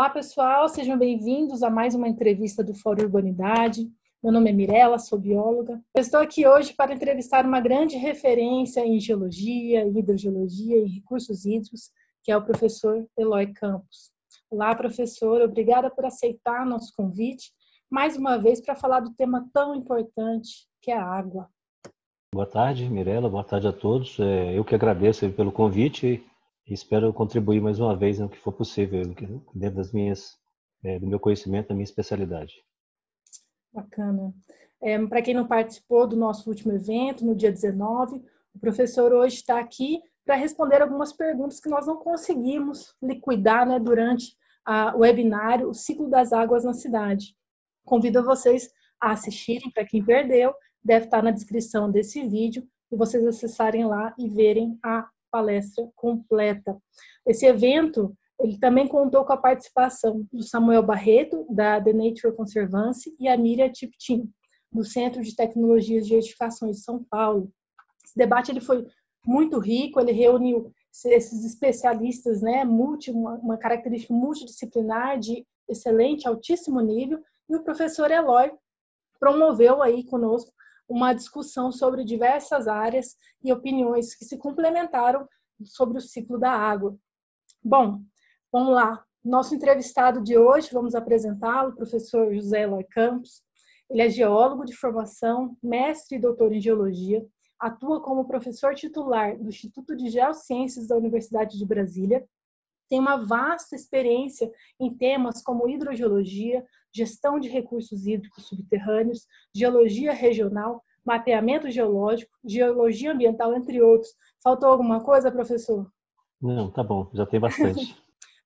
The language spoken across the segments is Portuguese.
Olá, pessoal, sejam bem-vindos a mais uma entrevista do Fórum Urbanidade. Meu nome é Mirella, sou bióloga. Eu estou aqui hoje para entrevistar uma grande referência em geologia, em hidrogeologia e recursos hídricos, que é o professor Eloy Campos. Olá, professor, obrigada por aceitar nosso convite, mais uma vez para falar do tema tão importante que é a água. Boa tarde, Mirella, boa tarde a todos. Eu que agradeço pelo convite e espero contribuir mais uma vez no que for possível, dentro do meu conhecimento, da minha especialidade. Bacana. Para quem não participou do nosso último evento, no dia 19, o professor hoje está aqui para responder algumas perguntas que nós não conseguimos liquidar, durante o webinário, o ciclo das águas na cidade. Convido vocês a assistirem, para quem perdeu, deve estar na descrição desse vídeo, e vocês acessarem lá e verem a palestra completa. Esse evento, ele também contou com a participação do Samuel Barreto, da The Nature Conservancy, e a Miriam Tiptin, do Centro de Tecnologias de Edificações de São Paulo. Esse debate ele foi muito rico, ele reuniu esses especialistas, uma característica multidisciplinar de excelente, altíssimo nível, e o professor Eloy promoveu aí conosco uma discussão sobre diversas áreas e opiniões que se complementaram sobre o ciclo da água. Bom, vamos lá. Nosso entrevistado de hoje, vamos apresentá-lo, o professor José Eloy Campos. Ele é geólogo de formação, mestre e doutor em geologia, atua como professor titular do Instituto de Geociências da Universidade de Brasília, tem uma vasta experiência em temas como hidrogeologia, gestão de recursos hídricos subterrâneos, geologia regional, mapeamento geológico, geologia ambiental, entre outros. Faltou alguma coisa, professor? Não, tá bom, já tem bastante.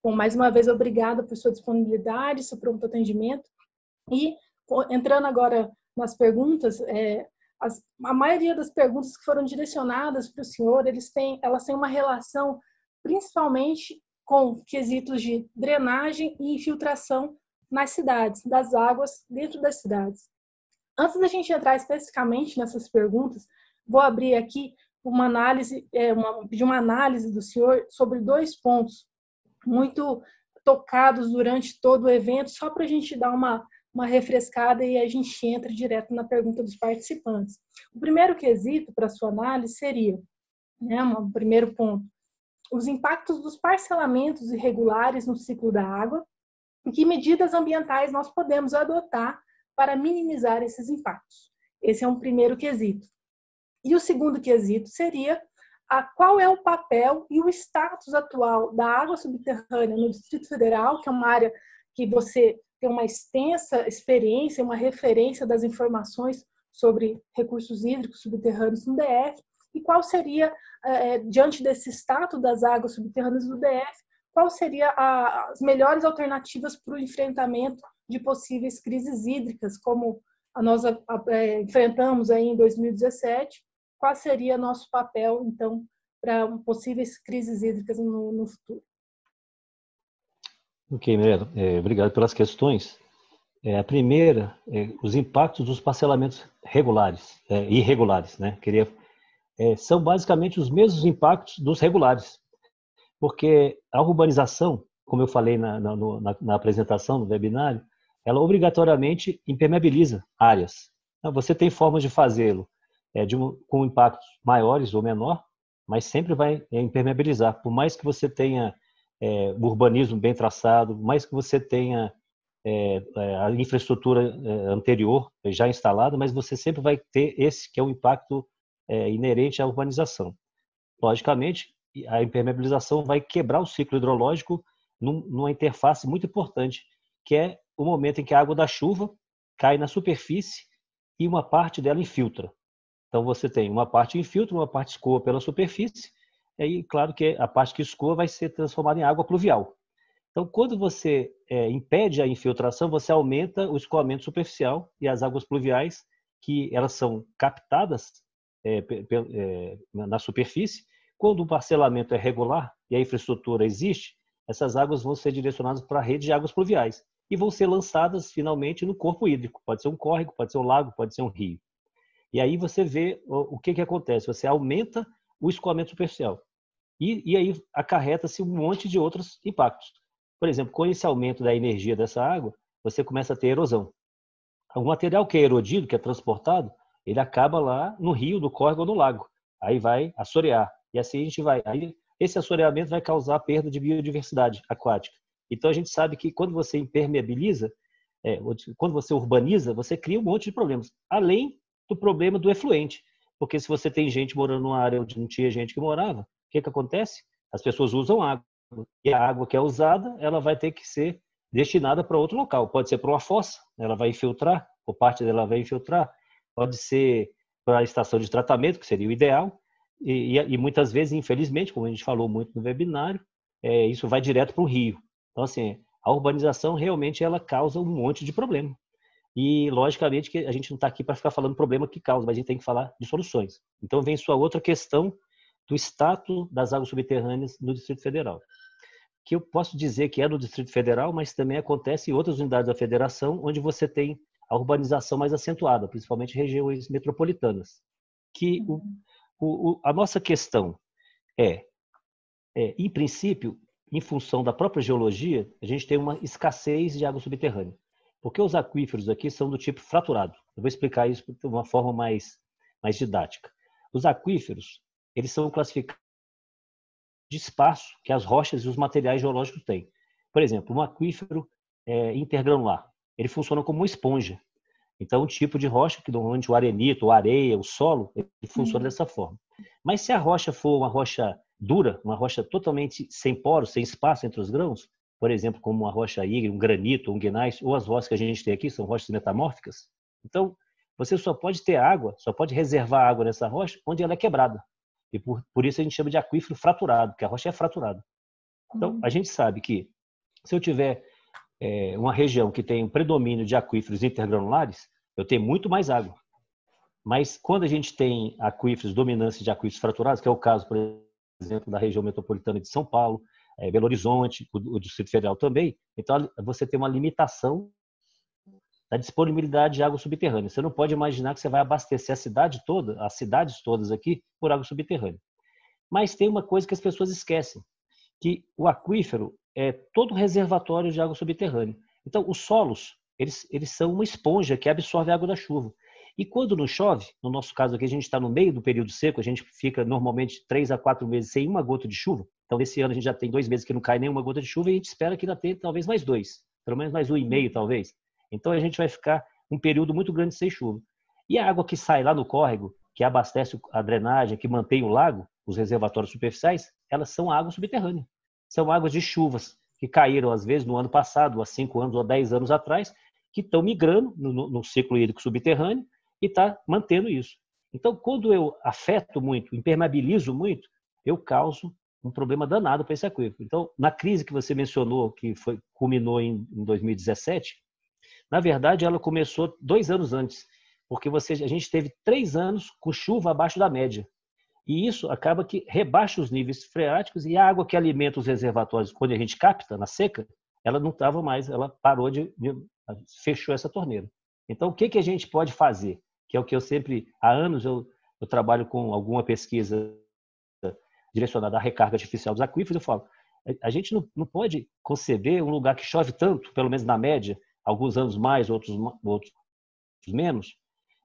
Bom, mais uma vez, obrigada por sua disponibilidade, seu pronto atendimento. E, entrando agora nas perguntas, a maioria das perguntas que foram direcionadas para o senhor, elas têm uma relação, principalmente, com quesitos de drenagem e infiltração nas cidades, das águas dentro das cidades. Antes da gente entrar especificamente nessas perguntas, vou abrir aqui pedir uma análise do senhor sobre dois pontos muito tocados durante todo o evento, só para a gente dar uma refrescada e a gente entra direto na pergunta dos participantes. O primeiro quesito para a sua análise seria, um primeiro ponto, os impactos dos parcelamentos irregulares no ciclo da água e que medidas ambientais nós podemos adotar para minimizar esses impactos. Esse é um primeiro quesito. E o segundo quesito seria qual é o papel e o status atual da água subterrânea no Distrito Federal, que é uma área que você tem uma extensa experiência, uma referência das informações sobre recursos hídricos subterrâneos no DF, e qual seria, diante desse status das águas subterrâneas do DF, qual seria as melhores alternativas para o enfrentamento de possíveis crises hídricas, como nós enfrentamos aí em 2017, qual seria nosso papel, então, para possíveis crises hídricas no futuro? Ok, Mirella, obrigado pelas questões. A primeira, os impactos dos parcelamentos irregulares, são basicamente os mesmos impactos dos regulares, porque a urbanização, como eu falei na apresentação do webinário, ela obrigatoriamente impermeabiliza áreas. Então, você tem formas de fazê-lo com impactos maiores ou menor, mas sempre vai impermeabilizar. Por mais que você tenha urbanismo bem traçado, mais que você tenha a infraestrutura anterior já instalada, mas você sempre vai ter esse que é o impacto inerente à urbanização. Logicamente, a impermeabilização vai quebrar o ciclo hidrológico numa interface muito importante, que é o momento em que a água da chuva cai na superfície e uma parte dela infiltra. Então, você tem uma parte infiltra, uma parte escoa pela superfície, e aí, claro que a parte que escoa vai ser transformada em água pluvial. Então, quando você impede a infiltração, você aumenta o escoamento superficial e as águas pluviais, que elas são captadas na superfície. Quando o parcelamento é regular e a infraestrutura existe, essas águas vão ser direcionadas para a rede de águas pluviais e vão ser lançadas finalmente no corpo hídrico. Pode ser um córrego, pode ser um lago, pode ser um rio. E aí você vê o que acontece. Você aumenta o escoamento superficial. E aí acarreta-se um monte de outros impactos. por exemplo, com esse aumento da energia dessa água, você começa a ter erosão. O material que é erodido, que é transportado, ele acaba lá no rio, no córrego ou no lago. Aí vai assorear. E assim a gente vai. Aí esse assoreamento vai causar perda de biodiversidade aquática. Então a gente sabe que quando você impermeabiliza, quando você urbaniza, você cria um monte de problemas. Além do problema do efluente. Porque se você tem gente morando numa área onde não tinha gente que morava, o que acontece? As pessoas usam água. E a água que é usada, ela vai ter que ser destinada para outro local. Pode ser para uma fossa, ela vai infiltrar, ou parte dela vai infiltrar. Pode ser para a estação de tratamento, que seria o ideal. E muitas vezes, infelizmente, como a gente falou muito no webinário, isso vai direto para o rio. Então, assim, a urbanização realmente ela causa um monte de problema. E, logicamente, que a gente não está aqui para ficar falando problema que causa, mas a gente tem que falar de soluções. Então, vem sua outra questão do status das águas subterrâneas no Distrito Federal. Que eu posso dizer que é no Distrito Federal, mas também acontece em outras unidades da federação, onde você tem a urbanização mais acentuada, principalmente regiões metropolitanas. Que a nossa questão em princípio, em função da própria geologia, a gente tem uma escassez de água subterrânea. Porque os aquíferos aqui são do tipo fraturado. Eu vou explicar isso de uma forma mais didática. Os aquíferos, eles são classificados de espaço que as rochas e os materiais geológicos têm. Por exemplo, um aquífero intergranular, ele funciona como uma esponja. Então, um tipo de rocha, que normalmente o arenito, a areia, o solo, ele funciona dessa forma. Mas se a rocha for uma rocha dura, uma rocha totalmente sem poros, sem espaço entre os grãos, por exemplo, como uma rocha ígnea, um granito, um gneiss, ou as rochas que a gente tem aqui, são rochas metamórficas, então você só pode ter água, só pode reservar água nessa rocha onde ela é quebrada. E por isso a gente chama de aquífero fraturado, porque a rocha é fraturada. Então, a gente sabe que se eu tiver uma região que tem um predomínio de aquíferos intergranulares, eu tenho muito mais água. Mas quando a gente tem aquíferos, dominância de aquíferos fraturados, que é o caso, por exemplo, da região metropolitana de São Paulo, Belo Horizonte, o Distrito Federal também, então você tem uma limitação da disponibilidade de água subterrânea. Você não pode imaginar que você vai abastecer a cidade toda, as cidades todas aqui, por água subterrânea. Mas tem uma coisa que as pessoas esquecem, que o aquífero é todo reservatório de água subterrânea. Então, os solos, eles são uma esponja que absorve a água da chuva. E quando não chove, no nosso caso aqui, a gente está no meio do período seco, a gente fica normalmente 3 a 4 meses sem uma gota de chuva. Então, esse ano a gente já tem 2 meses que não cai nenhuma gota de chuva e a gente espera que ainda tenha talvez mais 2, pelo menos mais 1,5 talvez. Então, a gente vai ficar um período muito grande sem chuva. E a água que sai lá no córrego, que abastece a drenagem, que mantém o lago, os reservatórios superficiais, elas são água subterrânea. São águas de chuvas que caíram, às vezes, no ano passado, há 5 anos ou 10 anos atrás, que estão migrando no ciclo hídrico subterrâneo e está mantendo isso. Então, quando eu afeto muito, impermeabilizo muito, eu causo um problema danado para esse aquífero. Então, na crise que você mencionou, que culminou em 2017, na verdade, ela começou 2 anos antes, porque a gente teve 3 anos com chuva abaixo da média. E isso acaba que rebaixa os níveis freáticos e a água que alimenta os reservatórios, quando a gente capta na seca, ela não estava mais, ela parou fechou essa torneira. Então, o que a gente pode fazer? Que é o que eu sempre, há anos, eu trabalho com alguma pesquisa direcionada à recarga artificial dos aquíferos, eu falo, a gente não pode conceber um lugar que chove tanto, pelo menos na média, alguns anos mais, outros menos,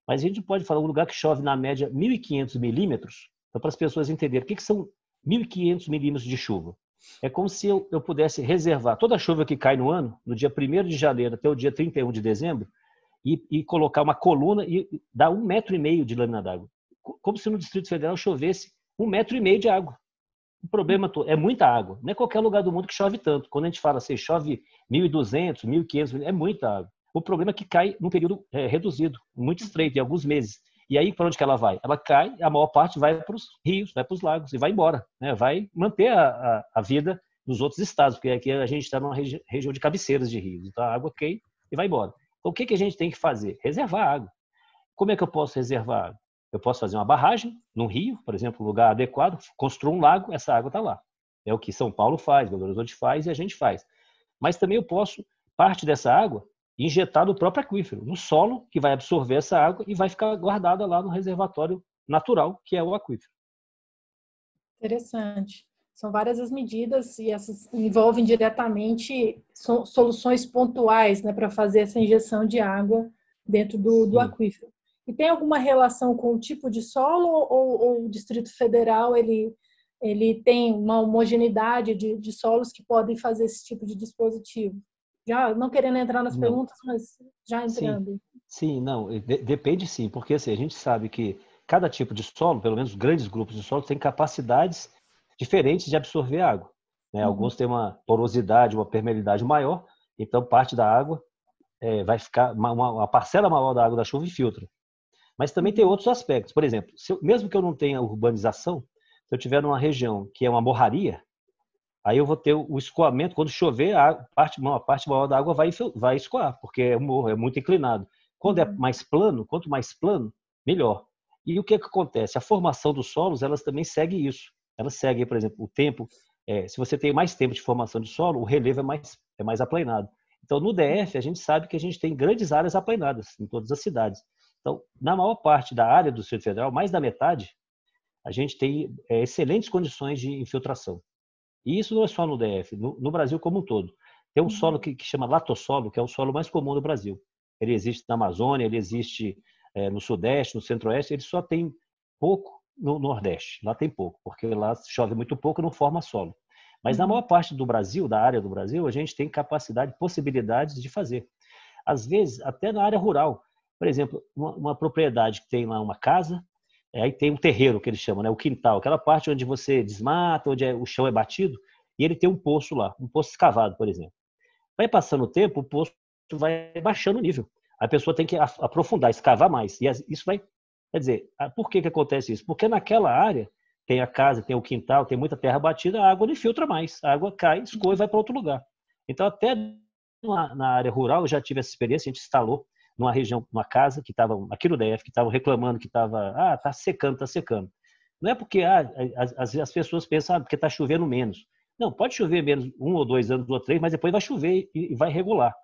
mas a gente pode falar um lugar que chove na média 1.500 milímetros, então para as pessoas entenderem o que são 1.500 milímetros de chuva. É como se eu pudesse reservar toda a chuva que cai no ano, no dia 1º de janeiro até o dia 31 de dezembro, e colocar uma coluna e dar 1,5 metro de lâmina d'água. Como se no Distrito Federal chovesse 1,5 metro de água. O problema é muita água. Não é qualquer lugar do mundo que chove tanto. Quando a gente fala assim, chove 1.200, 1.500, é muita água. O problema é que cai num período reduzido, muito estreito, em alguns meses. E aí, para onde que ela vai? Ela cai, a maior parte vai para os rios, vai para os lagos e vai embora. Né? Vai manter a vida nos outros estados, porque aqui a gente está numa região de cabeceiras de rios. Então, a água cai e vai embora. Então, o que a gente tem que fazer? Reservar água. Como é que eu posso reservar água? Eu posso fazer uma barragem num rio, por exemplo, um lugar adequado, construir um lago, essa água está lá. É o que São Paulo faz, Belo Horizonte faz e a gente faz. Mas também eu posso, parte dessa água, injetar no próprio aquífero, no solo, que vai absorver essa água e vai ficar guardada lá no reservatório natural, que é o aquífero. Interessante. São várias as medidas e essas envolvem diretamente soluções pontuais, né, para fazer essa injeção de água dentro do aquífero. E tem alguma relação com o tipo de solo ou o Distrito Federal ele tem uma homogeneidade de solos que podem fazer esse tipo de dispositivo? Já não querendo entrar nas perguntas, mas já entrando. Sim, não, depende sim, porque assim, a gente sabe que cada tipo de solo, pelo menos grandes grupos de solo, tem capacidades diferentes de absorver água, né? Alguns têm uma porosidade, uma permeabilidade maior, então parte da água vai ficar, uma parcela maior da água da chuva infiltra. Mas também tem outros aspectos. Por exemplo, mesmo que eu não tenha urbanização, se eu tiver numa região que é uma morraria, aí eu vou ter o escoamento, quando chover, uma parte maior da água vai escoar, porque é um morro, é muito inclinado. Quando é mais plano, quanto mais plano, melhor. E o que acontece? A formação dos solos, elas também seguem isso. Elas seguem, por exemplo, o tempo. Se você tem mais tempo de formação de solo, o relevo é mais aplanado. Então, no DF, a gente sabe que a gente tem grandes áreas aplanadas em todas as cidades. Então, na maior parte da área do Distrito Federal, mais da metade, a gente tem excelentes condições de infiltração. E isso não é só no DF, no Brasil como um todo. Tem um solo que chama latossolo, que é o solo mais comum do Brasil. Ele existe na Amazônia, ele existe no Sudeste, no Centro-Oeste, ele só tem pouco no Nordeste. Lá tem pouco, porque lá chove muito pouco e não forma solo. Mas na maior parte do Brasil, da área do Brasil, a gente tem capacidade, possibilidades de fazer. Às vezes, até na área rural. Por exemplo, uma propriedade que tem lá uma casa, aí tem um terreiro, que eles chamam, né? O quintal, aquela parte onde você desmata, onde o chão é batido, e ele tem um poço lá, um poço escavado, por exemplo. Vai passando o tempo, o poço vai baixando o nível. A pessoa tem que aprofundar, escavar mais. E isso vai... Quer dizer, por que acontece isso? Porque naquela área tem a casa, tem o quintal, tem muita terra batida, a água não filtra mais. A água cai, escoa e vai para outro lugar. Então, até na área rural, eu já tive essa experiência, a gente instalou numa região, numa casa que estava aqui no DF, que estavam reclamando que estava, tá secando, tá secando. Não é porque as pessoas pensam, porque está chovendo menos. Não, pode chover menos 1 ou 2 anos ou 3, mas depois vai chover e vai regular.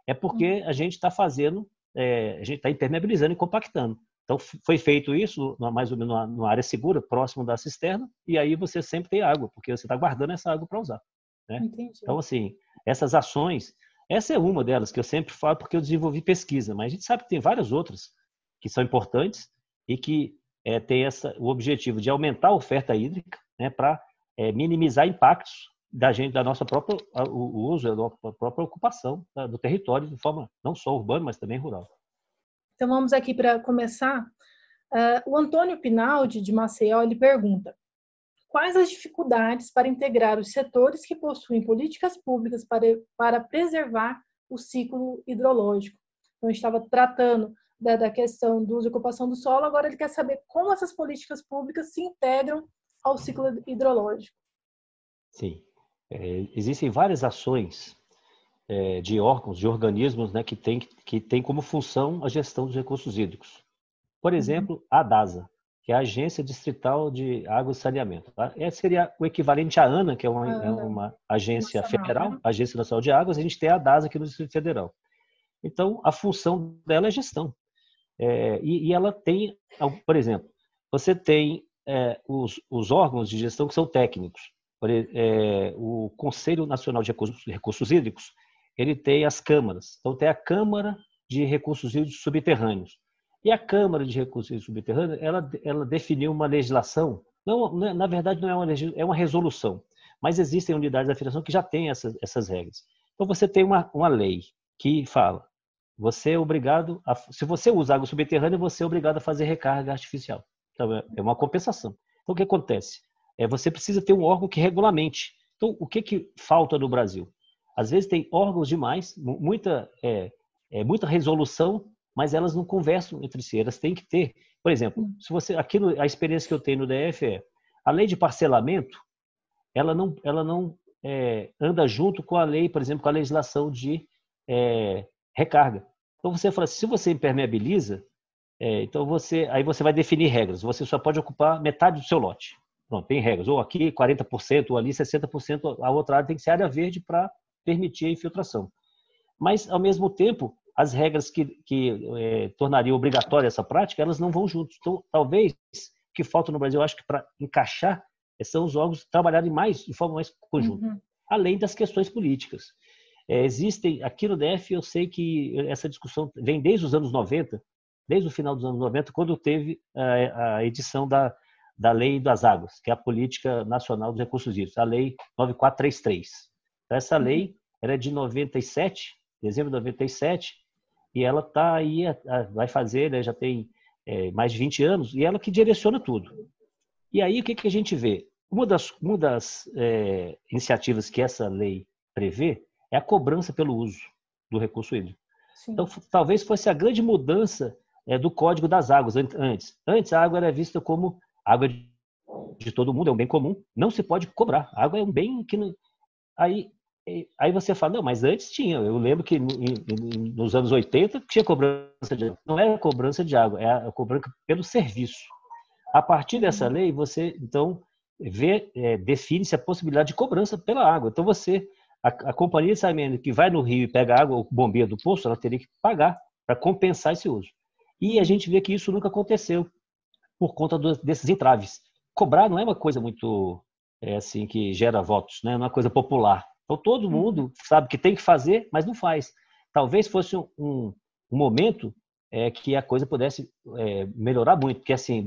É porque a gente está fazendo, a gente está impermeabilizando e compactando. Então, foi feito isso, mais ou menos numa área segura, próximo da cisterna, e aí você sempre tem água, porque você está guardando essa água para usar, né? Então, assim, essas ações, essa é uma delas que eu sempre falo porque eu desenvolvi pesquisa, mas a gente sabe que tem várias outras que são importantes e que têm o objetivo de aumentar a oferta hídrica, né, para minimizar impactos da nossa própria o uso, da nossa própria ocupação do território de forma não só urbana, mas também rural. Então vamos aqui para começar. O Antônio Pinaldi, de Maceió, ele pergunta: quais as dificuldades para integrar os setores que possuem políticas públicas para preservar o ciclo hidrológico? Então, a gente estava tratando da questão do uso e ocupação do solo, agora ele quer saber como essas políticas públicas se integram ao ciclo hidrológico. Sim. Existem várias ações de órgãos, de organismos, né, que tem como função a gestão dos recursos hídricos. Por exemplo, a DASA, que é a Agência Distrital de Água e Saneamento. Tá? Esse seria o equivalente à ANA, que é uma agência federal, né? Agência Nacional de Águas, a gente tem a DASA aqui no Distrito Federal. Então, a função dela é gestão. E ela tem, por exemplo, você tem os órgãos de gestão que são técnicos. O Conselho Nacional de Recursos Hídricos, ele tem as câmaras. Então, tem a Câmara de Recursos Hídricos Subterrâneos. E a Câmara de Recursos Hídricos Subterrâneos, ela definiu uma legislação, na verdade não é uma legislação, é uma resolução, mas existem unidades da federação que já têm essas regras. Então, você tem uma lei que fala, você é obrigado, se você usa água subterrânea, você é obrigado a fazer recarga artificial. Então, é uma compensação. Então, o que acontece? Você precisa ter um órgão que regulamente. Então, o que falta no Brasil? Às vezes tem órgãos demais, muita resolução, mas elas não conversam entre si. Elas têm que ter, por exemplo, se você aqui a experiência que eu tenho no DF a lei de parcelamento, ela não anda junto com a lei, por exemplo, com a legislação de recarga. Então você fala, se você impermeabiliza, então aí você vai definir regras. Você só pode ocupar metade do seu lote. Pronto, tem regras. Ou aqui 40%, ou ali 60%, a outra área tem que ser área verde para permitir a infiltração. Mas, ao mesmo tempo, as regras que tornariam obrigatória essa prática, elas não vão juntos. Então, talvez, o que falta no Brasil, eu acho que para encaixar são os órgãos trabalharem de forma mais conjunta, além das questões políticas. Existem, aqui no DF, eu sei que essa discussão vem desde os anos 90, desde o final dos anos 90, quando teve a edição da Lei das Águas, que é a Política Nacional dos Recursos Hídricos, a Lei 9433. Então, essa lei era de 97, dezembro de 97, e ela está aí, vai fazer, né, já tem mais de 20 anos, e ela que direciona tudo. E aí, o que a gente vê? Uma das iniciativas que essa lei prevê é a cobrança pelo uso do recurso hídrico. Sim. Então, talvez fosse a grande mudança do Código das Águas antes. Antes, a água era vista como água de todo mundo, é um bem comum, não se pode cobrar. A água é um bem que... Não... Aí você fala, não, mas antes tinha. Eu lembro que nos anos 80 tinha cobrança de água. Não era cobrança de água, é a cobrança pelo serviço. A partir dessa lei, você, então, define-se a possibilidade de cobrança pela água. Então, a companhia de saneamento que vai no rio e pega água, o bombeiro do poço, ela teria que pagar para compensar esse uso. E a gente vê que isso nunca aconteceu por conta desses entraves. Cobrar não é uma coisa muito assim que gera votos, né? Não é uma coisa popular. Então todo mundo sabe que tem que fazer, mas não faz. Talvez fosse um momento que a coisa pudesse melhorar muito, porque assim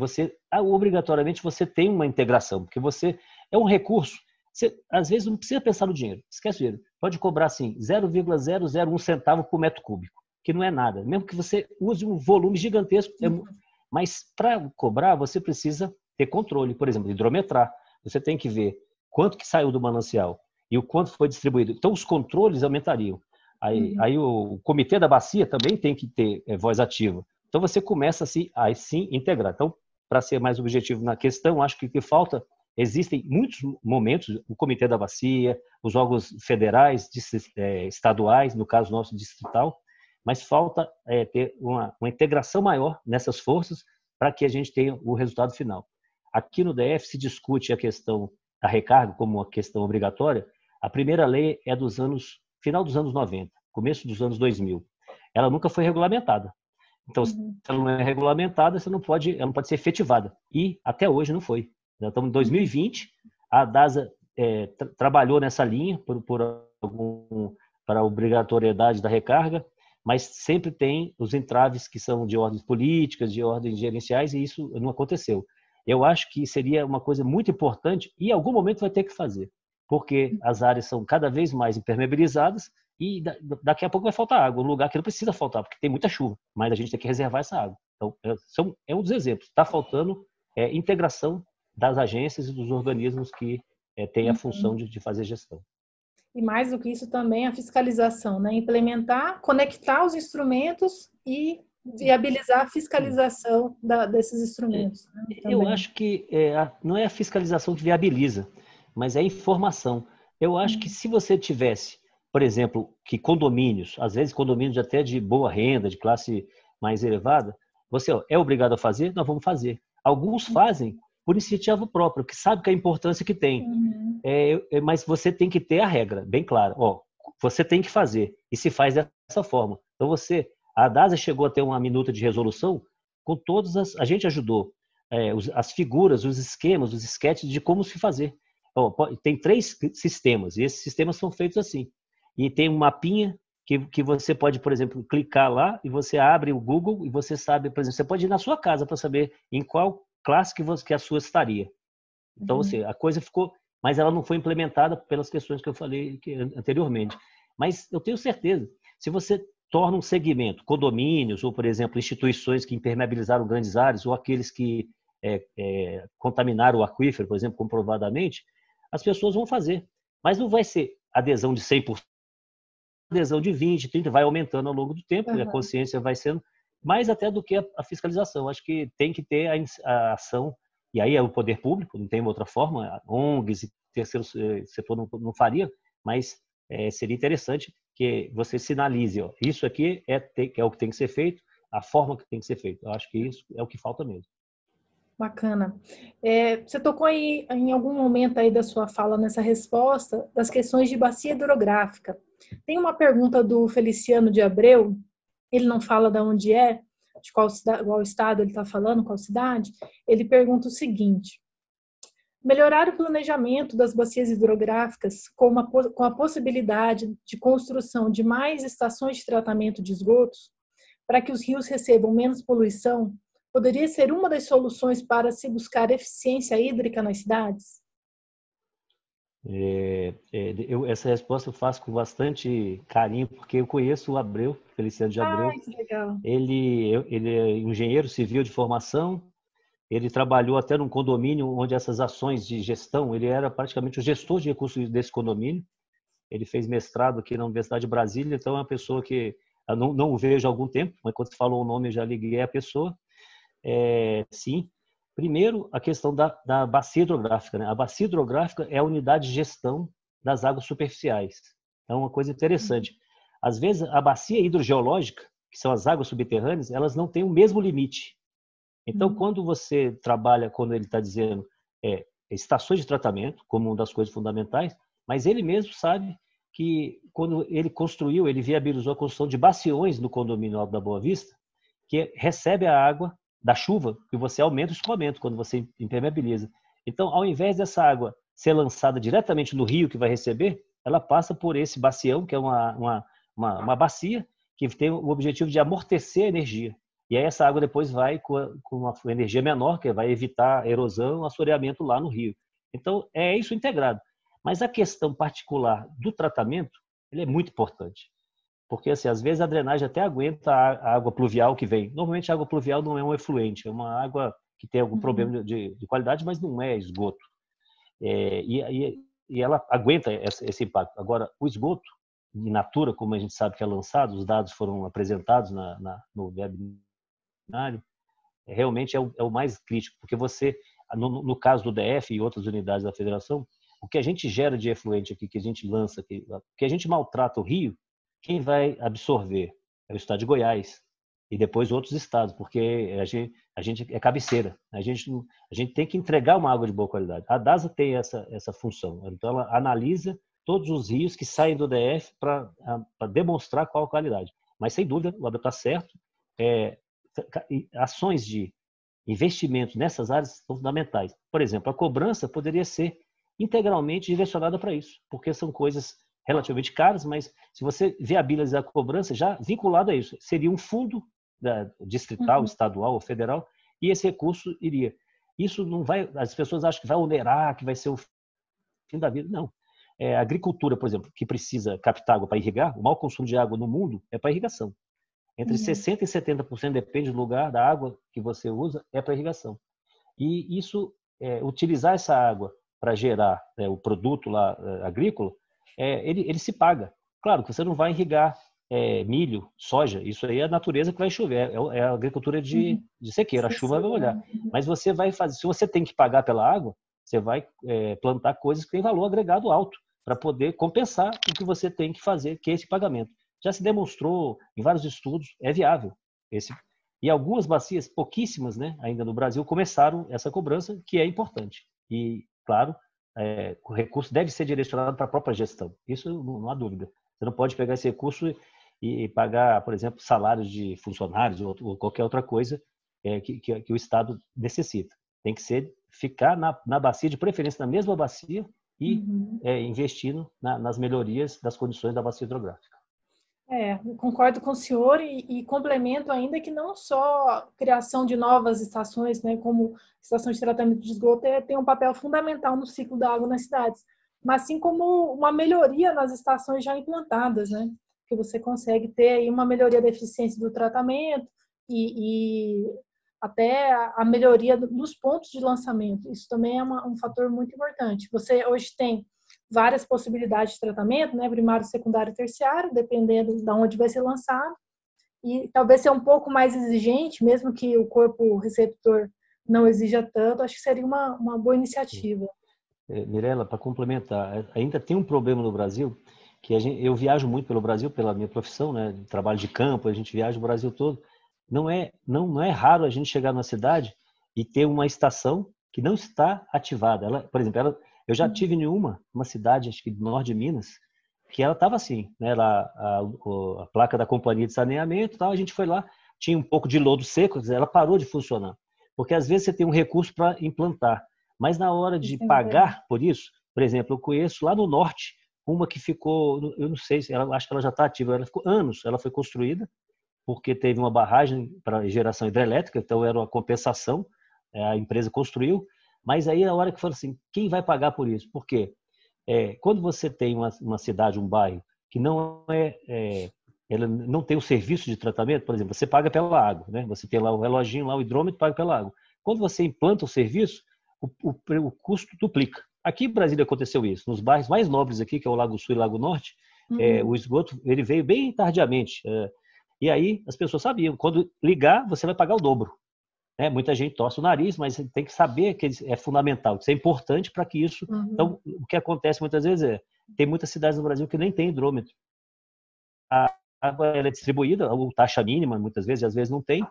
obrigatoriamente você tem uma integração, porque você é um recurso. Você, às vezes não precisa pensar no dinheiro, esquece o dinheiro. Pode cobrar assim 0,001 centavo por metro cúbico, que não é nada. Mesmo que você use um volume gigantesco, mas para cobrar você precisa ter controle, por exemplo, hidrometrar. Você tem que ver quanto que saiu do manancial e o quanto foi distribuído. Então os controles aumentariam. Aí o comitê da bacia também tem que ter voz ativa. Então você começa a se integrar. Então, para ser mais objetivo na questão, acho que o que falta, existem muitos momentos, o comitê da bacia, os órgãos federais, estaduais, no caso nosso distrital, mas falta ter uma integração maior nessas forças para que a gente tenha o resultado final. Aqui no DF se discute a questão da recarga como uma questão obrigatória. A primeira lei é final dos anos 90, começo dos anos 2000. Ela nunca foi regulamentada. Então, se ela não é regulamentada, ela não pode ser efetivada. E até hoje não foi. Nós estamos em 2020, a DASA trabalhou nessa linha para a obrigatoriedade da recarga, mas sempre tem os entraves que são de ordens políticas, de ordens gerenciais, e isso não aconteceu. Eu acho que seria uma coisa muito importante e em algum momento vai ter que fazer, porque as áreas são cada vez mais impermeabilizadas e daqui a pouco vai faltar água, um lugar que não precisa faltar, porque tem muita chuva, mas a gente tem que reservar essa água. Então, é um dos exemplos. Está faltando integração das agências e dos organismos que têm a função de fazer gestão. E mais do que isso também a fiscalização, né? Implementar, conectar os instrumentos e viabilizar a fiscalização desses instrumentos. Né? Eu acho que não é a fiscalização que viabiliza, mas é a informação. Eu acho que se você tivesse, por exemplo, que condomínios, às vezes condomínios até de boa renda, de classe mais elevada, você é obrigado a fazer? Nós vamos fazer. Alguns fazem por iniciativa própria, que sabe que a importância que tem. Mas você tem que ter a regra bem clara. Você tem que fazer, e se faz dessa forma. Então a DASA chegou a ter uma minuta de resolução com a gente ajudou as figuras, os esquemas, os esquetes de como se fazer. Tem 3 sistemas, e esses sistemas são feitos assim. E tem um mapinha que você pode, por exemplo, clicar lá e você abre o Google e você sabe, por exemplo, você pode ir na sua casa para saber em qual classe que a sua estaria. Então, a coisa ficou... Mas ela não foi implementada pelas questões que eu falei anteriormente. Mas eu tenho certeza, se você torna um segmento, condomínios ou, por exemplo, instituições que impermeabilizaram grandes áreas ou aqueles que contaminaram o aquífero, por exemplo, comprovadamente, as pessoas vão fazer. Mas não vai ser adesão de 100%, adesão de 20%, 30%, vai aumentando ao longo do tempo, e a consciência vai sendo mais até do que a fiscalização. Acho que tem que ter a ação, e aí é o poder público, não tem outra forma, ONGs e terceiro setor não faria, mas seria interessante que você sinalize, isso aqui é o que tem que ser feito, a forma que tem que ser feito. Eu acho que isso é o que falta mesmo. Bacana. Você tocou aí em algum momento aí da sua fala nessa resposta das questões de bacia hidrográfica. Tem uma pergunta do Feliciano de Abreu, ele não fala de onde de qual estado ele está falando, qual cidade. Ele pergunta o seguinte: Melhorar o planejamento das bacias hidrográficas com a possibilidade de construção de mais estações de tratamento de esgotos, para que os rios recebam menos poluição, poderia ser uma das soluções para se buscar eficiência hídrica nas cidades? Essa resposta eu faço com bastante carinho, porque eu conheço o Abreu, Feliciano de Abreu. Que legal. Ele é engenheiro civil de formação, ele trabalhou até num condomínio onde essas ações de gestão, ele era praticamente o gestor de recursos desse condomínio. Ele fez mestrado aqui na Universidade de Brasília, então é uma pessoa que eu não o vejo há algum tempo, mas quando você falou o nome eu já liguei a pessoa. Sim. Primeiro, a questão da bacia hidrográfica, né? A bacia hidrográfica é a unidade de gestão das águas superficiais. É uma coisa interessante. Às vezes, a bacia hidrogeológica, que são as águas subterrâneas, elas não têm o mesmo limite. Então, quando você trabalha, quando ele está dizendo estações de tratamento, como uma das coisas fundamentais, mas ele mesmo sabe que quando ele construiu, ele viabilizou a construção de baciões no condomínio Alto da Boa Vista, que recebe a água da chuva, que você aumenta o escoamento quando você impermeabiliza. Então, ao invés dessa água ser lançada diretamente no rio que vai receber, ela passa por esse bacião, que é uma bacia, que tem o objetivo de amortecer a energia. E aí essa água depois vai com uma energia menor, que vai evitar erosão, assoreamento lá no rio. Então, é isso integrado. Mas a questão particular do tratamento, ele é muito importante. Porque, assim, às vezes a drenagem até aguenta a água pluvial que vem. Normalmente a água pluvial não é um efluente, é uma água que tem algum problema de qualidade, mas não é esgoto. E ela aguenta esse impacto. Agora, o esgoto, in natura, como a gente sabe que é lançado, os dados foram apresentados no webinário, realmente é o mais crítico, porque você, no caso do DF e outras unidades da federação, o que a gente gera de efluente aqui, que a gente lança, que a gente maltrata o rio, quem vai absorver é o estado de Goiás e depois outros estados, porque a gente é cabeceira. A gente tem que entregar uma água de boa qualidade. A DASA tem essa função. Então, ela analisa todos os rios que saem do DF para demonstrar qual a qualidade. Mas, sem dúvida, o Abel está certo. Ações de investimento nessas áreas são fundamentais. Por exemplo, a cobrança poderia ser integralmente direcionada para isso, porque são coisas relativamente caras, mas se você viabilizar a cobrança, já vinculado a isso, seria um fundo distrital, estadual ou federal, e esse recurso iria. Isso não vai, as pessoas acham que vai onerar, que vai ser o fim da vida. Não. A agricultura, por exemplo, que precisa captar água para irrigar, o maior consumo de água no mundo é para irrigação. Entre 60% e 70%, depende do lugar da água que você usa, é para irrigação. E isso, utilizar essa água para gerar o produto lá agrícola, ele se paga. Claro que você não vai irrigar milho, soja, isso aí é a natureza que vai chover, é a agricultura de sequeira, a chuva vai molhar. Mas você vai fazer, se você tem que pagar pela água, você vai plantar coisas que têm valor agregado alto, para poder compensar o que você tem que fazer, que é esse pagamento. Já se demonstrou em vários estudos, é viável. E algumas bacias, pouquíssimas, né, ainda no Brasil, começaram essa cobrança, que é importante. E, claro, o recurso deve ser direcionado para a própria gestão. Isso não há dúvida. Você não pode pegar esse recurso e pagar, por exemplo, salários de funcionários ou qualquer outra coisa que o Estado necessita. Tem que ficar na bacia, de preferência na mesma bacia, e investindo nas melhorias das condições da bacia hidrográfica. Concordo com o senhor e complemento ainda que não só a criação de novas estações, né, como estação de tratamento de esgoto tem um papel fundamental no ciclo da água nas cidades, mas sim como uma melhoria nas estações já implantadas, né, que você consegue ter aí uma melhoria da eficiência do tratamento e até a melhoria dos pontos de lançamento. Isso também é um fator muito importante. Você hoje tem várias possibilidades de tratamento, né? Primário, secundário e terciário, dependendo de onde vai ser lançado. E talvez ser um pouco mais exigente, mesmo que o corpo receptor não exija tanto, acho que seria uma boa iniciativa. Mirela, para complementar, ainda tem um problema no Brasil, que eu viajo muito pelo Brasil, pela minha profissão, né? Trabalho de campo, a gente viaja o Brasil todo. Não é raro a gente chegar na cidade e ter uma estação que não está ativada. Por exemplo, eu já tive em uma cidade, acho que do norte de Minas, que ela estava assim, né? A placa da companhia de saneamento, tal, a gente foi lá, tinha um pouco de lodo seco, ela parou de funcionar. Porque às vezes você tem um recurso para implantar, Mas na hora de Isso é verdade. pagar por isso, por exemplo, eu conheço lá no norte uma que ficou, eu não sei, acho que ela já está ativa, ela ficou anos, ela foi construída porque teve uma barragem para geração hidrelétrica, então era uma compensação, a empresa construiu, mas aí a hora que falou assim, quem vai pagar por isso? Por quê? Quando você tem uma cidade, um bairro, que ela não tem o serviço de tratamento, por exemplo, você paga pela água, né? Você tem lá o reloginho, lá o hidrômetro, paga pela água. Quando você implanta o serviço, o custo duplica. Aqui em Brasília aconteceu isso. Nos bairros mais nobres aqui, que é o Lago Sul e Lago Norte, o esgoto ele veio bem tardiamente. E aí as pessoas sabiam, quando ligar, você vai pagar o dobro. Muita gente torce o nariz, mas tem que saber que é fundamental, que isso é importante para que isso... Então, o que acontece muitas vezes tem muitas cidades no Brasil que nem tem hidrômetro. A água ela é distribuída, ou taxa mínima, muitas vezes, e às vezes não tem.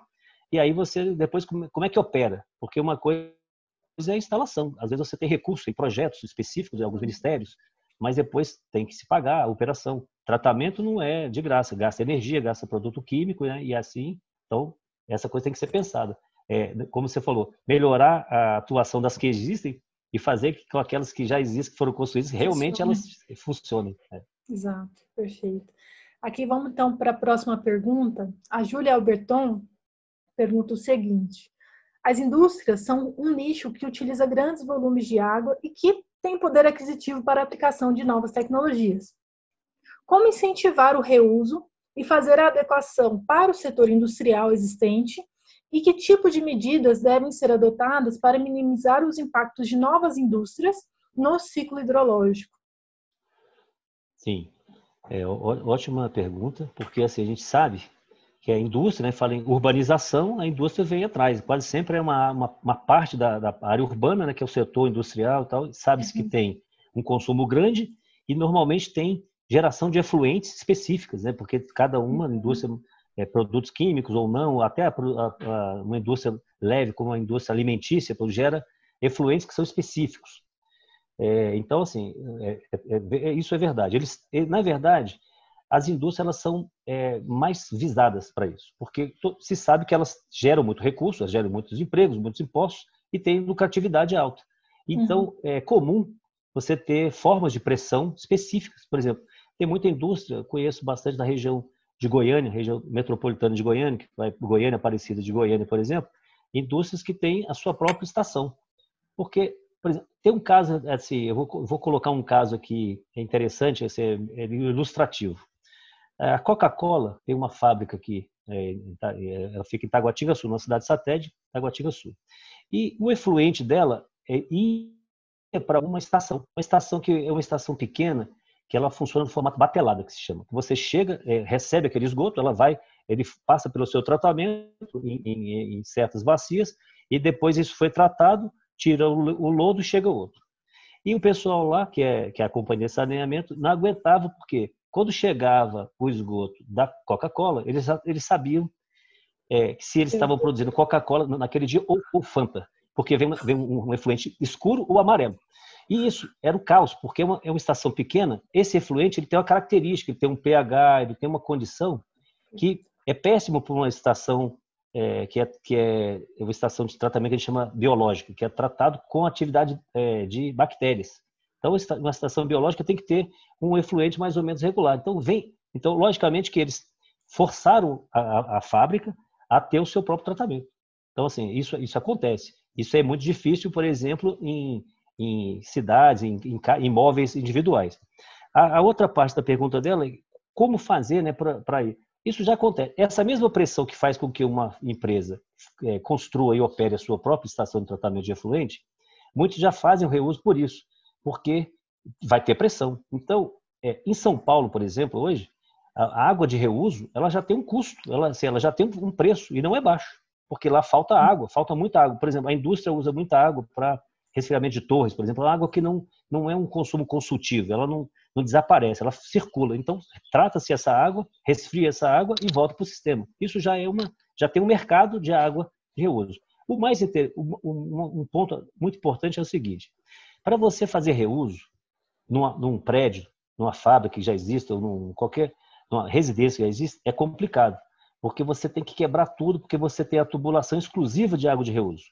E aí você, depois, como é que opera? Porque uma coisa é a instalação. Às vezes você tem recursos em projetos específicos de alguns ministérios, mas depois tem que se pagar a operação. Tratamento não é de graça, gasta energia, gasta produto químico, né? E assim, então, essa coisa tem que ser pensada. Como você falou, melhorar a atuação das que existem e fazer que com aquelas que já existem, que foram construídas, realmente elas funcionem. Exato, perfeito. Aqui vamos então para a próxima pergunta. A Júlia Alberton pergunta o seguinte: as indústrias são um nicho que utiliza grandes volumes de água e que tem poder aquisitivo para a aplicação de novas tecnologias. Como incentivar o reuso e fazer a adequação para o setor industrial existente e que tipo de medidas devem ser adotadas para minimizar os impactos de novas indústrias no ciclo hidrológico? Sim, ótima pergunta, porque assim, a gente sabe que a indústria, né, fala em urbanização, a indústria vem atrás. Quase sempre é uma parte da área urbana, né, que é o setor industrial e tal, sabe-se que tem um consumo grande e normalmente tem geração de efluentes específicas, né, porque cada uma indústria, produtos químicos ou não, até uma indústria leve, como a indústria alimentícia, gera efluentes que são específicos. Então, assim, isso é verdade. Na verdade, as indústrias elas são mais visadas para isso, porque se sabe que elas geram muito recurso, elas geram muitos empregos, muitos impostos e têm lucratividade alta. Então, é comum você ter formas de pressão específicas. Por exemplo, tem muita indústria, eu conheço bastante da região de Goiânia, região metropolitana de Goiânia, que vai Goiânia, Aparecida de Goiânia, por exemplo, indústrias que têm a sua própria estação. Porque, por exemplo, tem um caso, assim, eu vou colocar um caso aqui, é interessante, é ilustrativo. A Coca-Cola tem uma fábrica aqui, ela fica em Taguatinga-Sul, na cidade satélite, Taguatinga-Sul. E o efluente dela ia para uma estação que é uma estação pequena, que ela funciona no formato batelada, que se chama. Você chega, recebe aquele esgoto, ele passa pelo seu tratamento em certas bacias, e depois isso foi tratado, tira o lodo e chega outro. E o pessoal lá, que é a companhia de saneamento, não aguentava, porque quando chegava o esgoto da Coca-Cola, eles sabiam que se eles estavam produzindo Coca-Cola naquele dia ou Fanta, porque vem um efluente escuro ou amarelo. E isso era o caos, porque é uma estação pequena, esse efluente ele tem uma característica, ele tem um pH, ele tem uma condição que é péssimo para uma estação que é uma estação de tratamento que a gente chama biológico, que é tratado com atividade de bactérias. Então, uma estação biológica tem que ter um efluente mais ou menos regular. Então logicamente que eles forçaram a fábrica a ter o seu próprio tratamento. Então, assim, isso acontece. Isso é muito difícil, por exemplo, em cidades, em imóveis individuais. A outra parte da pergunta dela é como fazer, né, para ir. Isso já acontece. Essa mesma pressão que faz com que uma empresa construa e opere a sua própria estação de tratamento de efluente, muitos já fazem o reuso por isso, porque vai ter pressão. Então, em São Paulo, por exemplo, hoje, a água de reuso ela já tem um custo, ela já tem um preço, e não é baixo, porque lá falta água, falta muita água. Por exemplo, a indústria usa muita água para resfriamento de torres, por exemplo, é uma água que não é um consumo consultivo, ela não desaparece, ela circula. Então, trata-se essa água, resfria essa água e volta para o sistema. Isso já tem um mercado de água de reuso. Um ponto muito importante é o seguinte: para você fazer reuso num prédio, numa fábrica que já existe, ou numa residência que já existe, é complicado, porque você tem que quebrar tudo, porque você tem a tubulação exclusiva de água de reuso.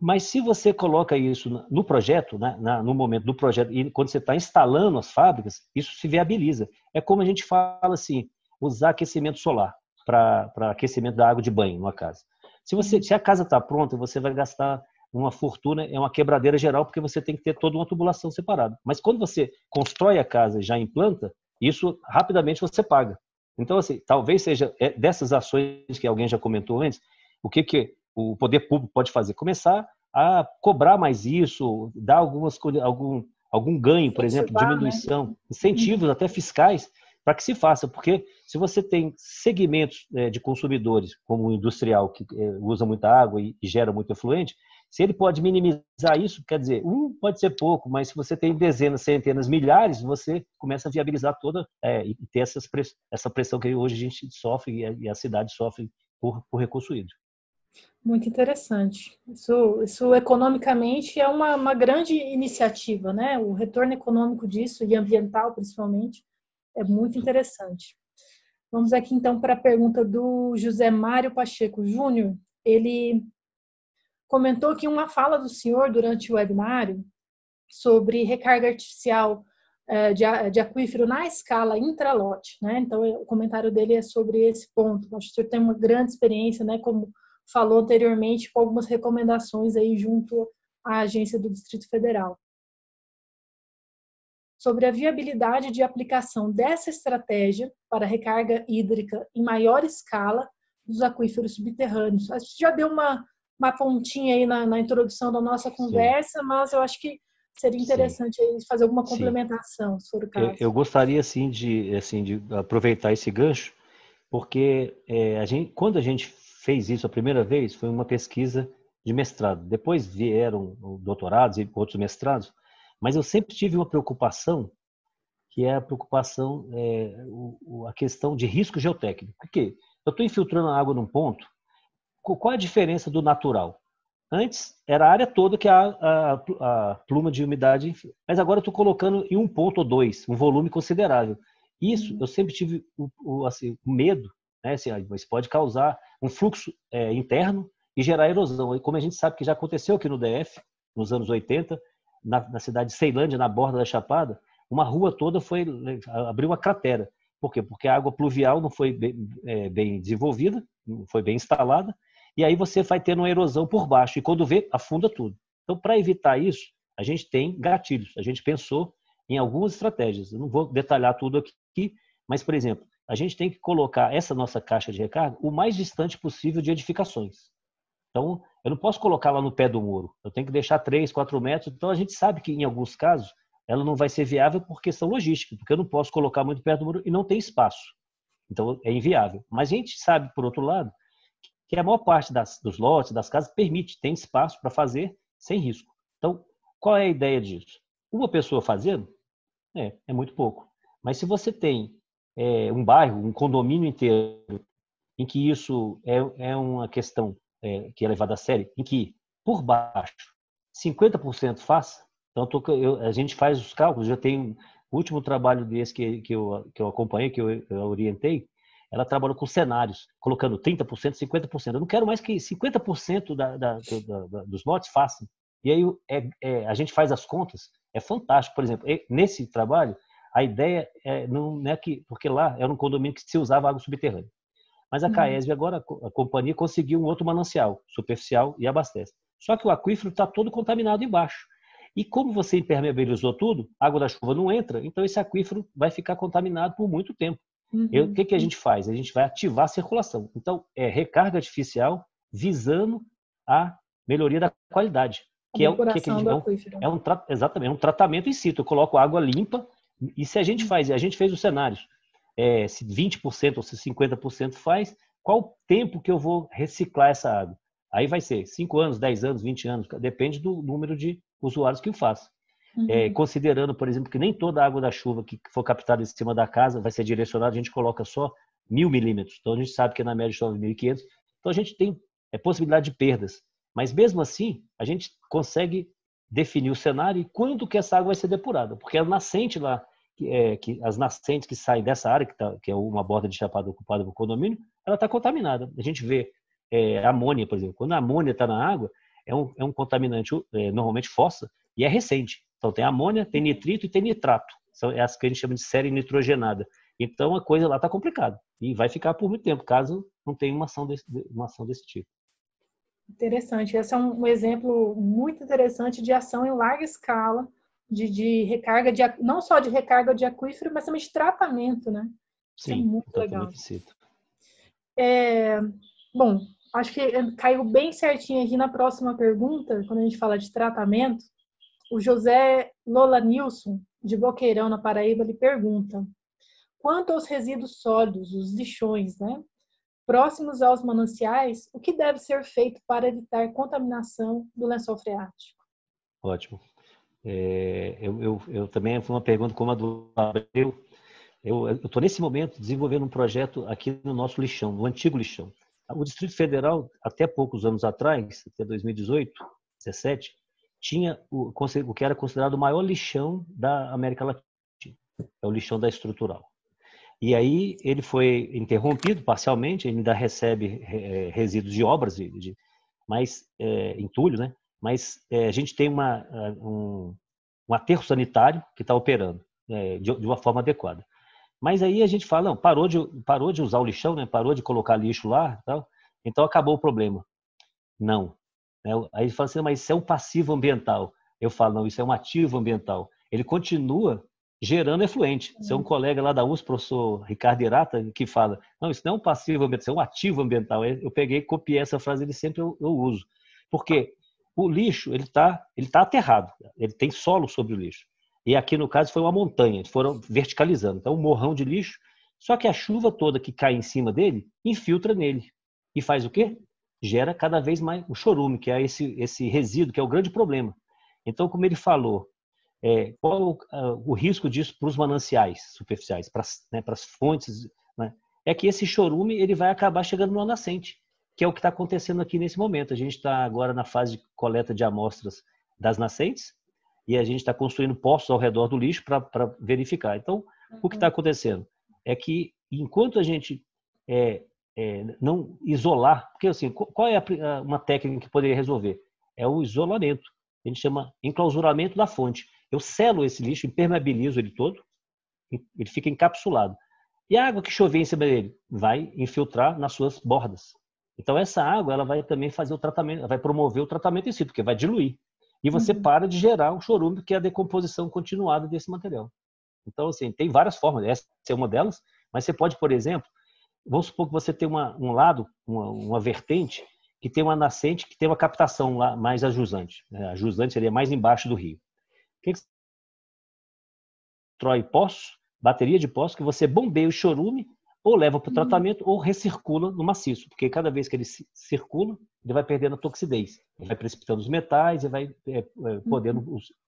Mas se você coloca isso no projeto, né, no momento do projeto, e quando você está instalando as fábricas, isso se viabiliza. É como a gente fala assim, usar aquecimento solar para aquecimento da água de banho numa casa. Se a casa está pronta, você vai gastar uma fortuna, é uma quebradeira geral, porque você tem que ter toda uma tubulação separada. Mas quando você constrói a casa e já implanta, isso rapidamente você paga. Então, assim, talvez seja dessas ações que alguém já comentou antes, o que o poder público pode fazer? Começar a cobrar mais isso, dar algum ganho, por exemplo, diminuição, né? Incentivos até fiscais, para que se faça. Porque se você tem segmentos de consumidores, como o industrial, que usa muita água e gera muito efluente, se ele pode minimizar isso, quer dizer, pode ser pouco, mas se você tem dezenas, centenas, milhares, você começa a viabilizar toda e ter essa pressão que hoje a gente sofre e a cidade sofre por recurso hídrico. Muito interessante. Isso economicamente é uma grande iniciativa, né? O retorno econômico disso, e ambiental principalmente, é muito interessante. Vamos aqui então para a pergunta do José Mário Pacheco Júnior. Ele comentou que uma fala do senhor durante o webinário sobre recarga artificial de aquífero na escala intralote, né? Então, o comentário dele é sobre esse ponto. Acho que o senhor tem uma grande experiência, né? Como falou anteriormente, com algumas recomendações aí junto à agência do Distrito Federal. Sobre a viabilidade de aplicação dessa estratégia para recarga hídrica em maior escala dos aquíferos subterrâneos. A gente já deu uma pontinha aí na introdução da nossa conversa, sim, mas eu acho que seria interessante aí fazer alguma complementação, se for o caso. Eu gostaria, assim, de aproveitar esse gancho, porque quando a gente fez isso a primeira vez, foi uma pesquisa de mestrado. Depois vieram doutorados e outros mestrados, mas eu sempre tive uma preocupação, que é a preocupação, a questão de risco geotécnico. Por quê? Eu estou infiltrando a água num ponto, qual é a diferença do natural? Antes, era a área toda que a pluma de umidade, mas agora eu estou colocando em um ponto ou dois, um volume considerável. Isso, eu sempre tive o medo, né? Assim, isso pode causar um fluxo interno e gerar erosão. E como a gente sabe que já aconteceu aqui no DF, nos anos 80, na cidade de Ceilândia, na borda da Chapada, uma rua toda abriu uma cratera. Por quê? Porque a água pluvial não foi bem desenvolvida, não foi bem instalada, e aí você vai tendo uma erosão por baixo, e quando vê, afunda tudo. Então, para evitar isso, a gente tem gatilhos. A gente pensou em algumas estratégias. Eu não vou detalhar tudo aqui, mas, por exemplo, a gente tem que colocar essa nossa caixa de recarga o mais distante possível de edificações. Então, eu não posso colocar lá no pé do muro. Eu tenho que deixar 3, 4 metros. Então, a gente sabe que, em alguns casos, ela não vai ser viável por questão logística, porque eu não posso colocar muito perto do muro e não tem espaço. Então, é inviável. Mas a gente sabe, por outro lado, que a maior parte dos lotes, das casas, tem espaço para fazer sem risco. Então, qual é a ideia disso? Uma pessoa fazendo, é muito pouco. Mas se você tem um bairro, um condomínio inteiro, em que isso é uma questão que é levada a sério, em que, por baixo, 50% faça, então a gente faz os cálculos, já tem o último trabalho desse que eu acompanhei, que eu orientei, ela trabalhou com cenários, colocando 30%, 50%. Eu não quero mais que 50% dos lotes façam. E aí a gente faz as contas, é fantástico. Por exemplo, nesse trabalho, a ideia não é que... Porque lá era um condomínio que se usava água subterrânea. Mas a CAESB agora, a companhia, conseguiu um outro manancial superficial e abastece. Só que o aquífero está todo contaminado embaixo. E como você impermeabilizou tudo, a água da chuva não entra, então esse aquífero vai ficar contaminado por muito tempo. O que a gente faz? A gente vai ativar a circulação. Então, é recarga artificial visando a melhoria da qualidade. Que é o que a gente exatamente, é um tratamento in situ. Eu coloco água limpa e se a gente fez os cenários, se 20% ou se 50% faz, qual o tempo que eu vou reciclar essa água? Aí vai ser 5 anos, 10 anos, 20 anos, depende do número de usuários que o façam. Considerando, por exemplo, que nem toda a água da chuva que for captada em cima da casa vai ser direcionada, a gente coloca só 1.000 milímetros. Então, a gente sabe que na média chove 1.500. Então, a gente tem possibilidade de perdas. Mas, mesmo assim, a gente consegue definir o cenário e quando que essa água vai ser depurada. Porque a nascente lá, as nascentes que saem dessa área, que é uma borda de Chapada ocupada por condomínio, ela está contaminada. A gente vê amônia, por exemplo. Quando a amônia está na água, é um contaminante normalmente fossa e é recente. Então tem amônia, tem nitrito e tem nitrato. São as que a gente chama de série nitrogenada. Então a coisa lá está complicada e vai ficar por muito tempo, caso não tenha uma ação desse tipo. Interessante. Esse é um exemplo muito interessante de ação em larga escala, de recarga, não só de recarga de aquífero, mas também de tratamento, né? Isso é muito legal. Bom, acho que caiu bem certinho aqui na próxima pergunta, quando a gente fala de tratamento. O José Lola Nilson, de Boqueirão, na Paraíba, ele pergunta: quanto aos resíduos sólidos, os lixões, né, próximos aos mananciais, o que deve ser feito para evitar contaminação do lençol freático? Ótimo. Eu também foi uma pergunta como a do Abreu. Eu estou nesse momento desenvolvendo um projeto aqui no nosso lixão, no antigo lixão. O Distrito Federal, até poucos anos atrás, até 2018, 2017, tinha o que era considerado o maior lixão da América Latina. É o lixão da Estrutural. E aí ele foi interrompido parcialmente, ele ainda recebe resíduos de obras, entulho, né? Mas a gente tem um aterro sanitário que está operando de uma forma adequada. Mas aí a gente fala, não, parou de usar o lixão, né? Parou de colocar lixo lá, tal, então acabou o problema. Não. Aí ele fala assim, mas isso é um passivo ambiental. Eu falo, não, isso é um ativo ambiental. Ele continua gerando efluente. Isso é um colega lá da USP, professor Ricardo Irata, que fala, não, isso não é um passivo ambiental, isso é um ativo ambiental. Eu peguei e copiei essa frase, ele sempre eu uso. Porque o lixo, ele tá aterrado, ele tem solo sobre o lixo. E aqui, no caso, foi uma montanha, eles foram verticalizando. Então, um morrão de lixo, só que a chuva toda que cai em cima dele, infiltra nele. E faz o quê? Gera cada vez mais o chorume, que é esse resíduo, que é o grande problema. Então, como ele falou, qual o risco disso para os mananciais superficiais, para as fontes, né? É que esse chorume ele vai acabar chegando no nascente, que é o que está acontecendo aqui nesse momento. A gente está agora na fase de coleta de amostras das nascentes e a gente está construindo postos ao redor do lixo para verificar. Então, o que está acontecendo é que enquanto a gente não isolar, porque assim, qual é uma técnica que poderia resolver? É o isolamento. A gente chama enclausuramento da fonte. Eu selo esse lixo, impermeabilizo ele todo, ele fica encapsulado. E a água que chover em cima dele vai infiltrar nas suas bordas. Então essa água ela vai também fazer o tratamento, ela vai promover o tratamento em si, porque vai diluir. E você para de gerar o chorume, que é a decomposição continuada desse material. Então, assim, tem várias formas, essa é uma delas, mas você pode, por exemplo, vamos supor que você tem um lado, uma vertente, que tem uma nascente, que tem uma captação lá mais ajusante. A jusante seria mais embaixo do rio. O que você constrói poços, bateria de poços, que você bombeia o chorume, ou leva para o tratamento, ou recircula no maciço, porque cada vez que ele circula, ele vai perdendo a toxidez. Ele vai precipitando os metais e vai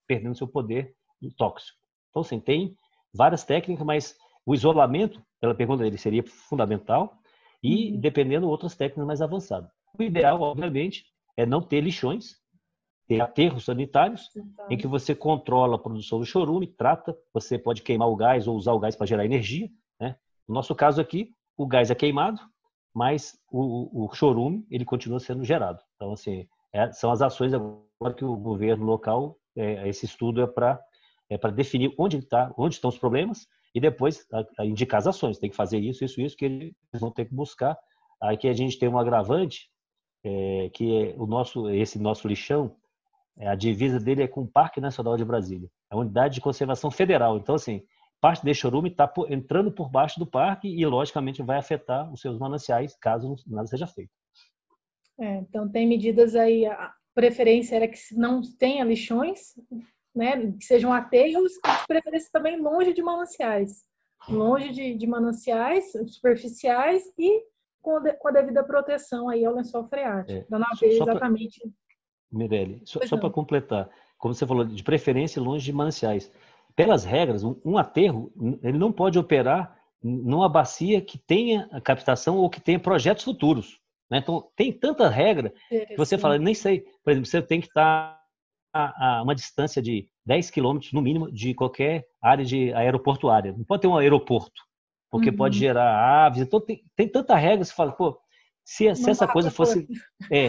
perdendo seu poder tóxico. Então, assim, tem várias técnicas, mas o isolamento, pela pergunta dele, seria fundamental e, dependendo, outras técnicas mais avançadas. O ideal, obviamente, é não ter lixões, ter aterros sanitários, em que você controla a produção do chorume, trata, você pode queimar o gás ou usar o gás para gerar energia, né? No nosso caso aqui, o gás é queimado, mas o chorume ele continua sendo gerado. Então, assim, são as ações agora que o governo local, esse estudo é para definir onde estão os problemas e depois indicar as ações. Tem que fazer isso, que eles vão ter que buscar. Aqui a gente tem um agravante, que é esse nosso lixão, a divisa dele é com o Parque Nacional de Brasília, a Unidade de Conservação Federal. Então, assim, parte desse chorume está entrando por baixo do parque e, logicamente, vai afetar os seus mananciais, caso nada seja feito. Então, tem medidas aí, a preferência era que não tenha lixões, né, que sejam aterros, e de preferência também longe de mananciais. Longe de mananciais superficiais e com a devida proteção aí ao lençol freático, para não haver exatamente... Mirelle, só para completar, como você falou, de preferência longe de mananciais. Pelas regras, um aterro ele não pode operar numa bacia que tenha a captação ou que tenha projetos futuros, né? Então, tem tanta regra que você fala, nem sei. Por exemplo, você tem que estar a uma distância de 10 quilômetros, no mínimo, de qualquer área de aeroportuária. Não pode ter um aeroporto, porque pode gerar aves. Então, tem tanta regra, você fala, pô, Se essa coisa fosse...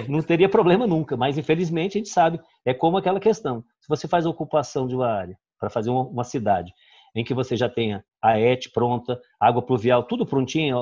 não teria problema nunca, mas infelizmente a gente sabe, é como aquela questão. Se você faz a ocupação de uma área para fazer uma cidade, em que você já tenha a ET pronta, água pluvial, tudo prontinho,